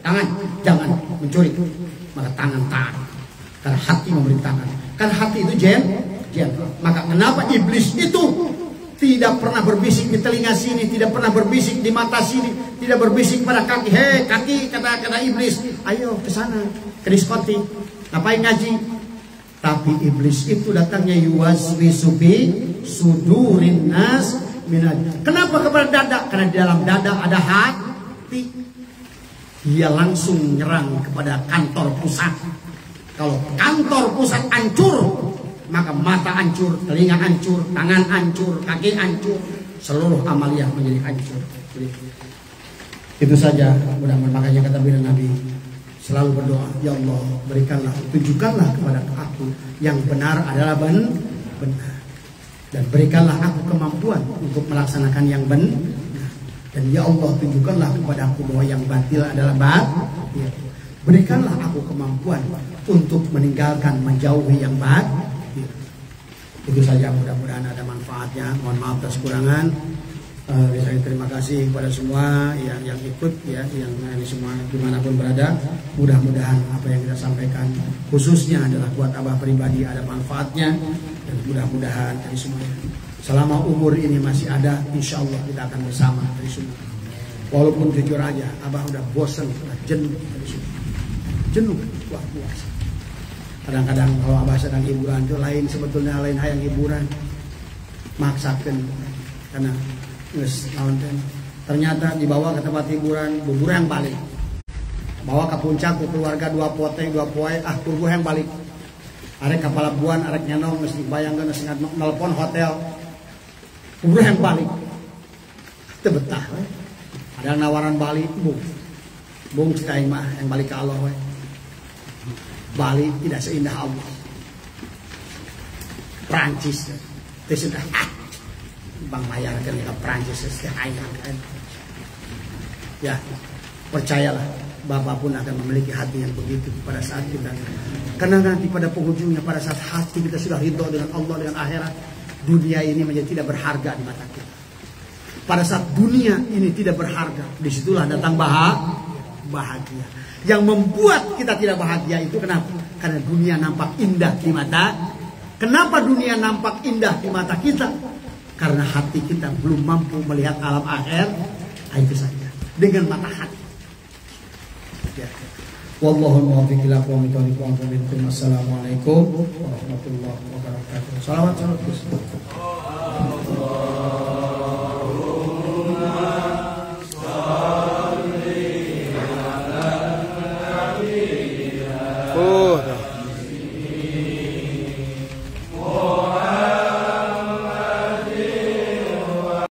tangan, jangan mencuri. Maka tangan taat. Karena hati memerintahkan. Karena hati itu jenderal. Maka kenapa iblis itu tidak pernah berbisik di telinga sini, tidak pernah berbisik di mata sini, tidak berbisik pada kaki. Hei kaki, kata iblis, ayo ke sana, ke diskotik, ngapain ngaji? Tapi iblis itu datangnya yuwaswisu bi sudurin nas minaj. Kenapa kepada dada? Karena di dalam dada ada hati. Dia langsung nyerang kepada kantor pusat. Kalau kantor pusat hancur, maka mata hancur, telinga hancur, tangan hancur, kaki hancur, seluruh amalia menjadi hancur. Itu saja. Mudah-mudahan, makanya kata bila Nabi selalu berdoa, ya Allah, berikanlah, tunjukkanlah kepada aku yang benar adalah benar, dan berikanlah aku kemampuan untuk melaksanakan yang benar, dan ya Allah, tunjukkanlah kepada aku bahwa yang batil adalah batil. Berikanlah aku kemampuan untuk meninggalkan, menjauhi yang batil. Itu saja, mudah-mudahan ada manfaatnya. Mohon maaf atas kekurangan. Saya terima kasih kepada semua yang ikut, ya, yang ini semua dimanapun berada. Mudah-mudahan apa yang kita sampaikan khususnya adalah buat Abah pribadi ada manfaatnya, dan mudah-mudahan dari semuanya selama umur ini masih ada, insya Allah kita akan bersama dari semua. Walaupun jujur aja, Abah udah bosan, udah jenuh dari semua, jenuh luar biasa. Kadang-kadang kalau Abah sedang hiburan itu lain, sebetulnya lain hayang hiburan, maksakan karena ternyata dibawa ke tempat hiburan, bubur yang balik, bawa ke puncak ke keluarga 2 poteng 2 poe, tunggu yang balik, arek kapal buan, arek nyenong, mesti bayangkan mesti nelpon hotel, bubur yang balik, itu betah. Ada nawaran Bali, bung kita mah yang balik ke Allah, Bali tidak seindah Allah. Prancis itu sudah Bang Mayar kan ke Prancis kan. Ya, percayalah, Bapak pun akan memiliki hati yang begitu pada saat kita. Karena nanti pada penghujungnya, pada saat hati kita sudah ridho dengan Allah, dengan akhirat, dunia ini menjadi tidak berharga di mata kita. Pada saat dunia ini tidak berharga, disitulah datang bahagia. Yang membuat kita tidak bahagia itu kenapa? Karena dunia nampak indah di mata. Kenapa dunia nampak indah di mata kita? Karena hati kita belum mampu melihat alam Itu saja. Dengan mata hati. Ya. Wallahul muwaffiq ila aqwamit thoriq. Assalamualaikum warahmatullahi wabarakatuh. Salawat.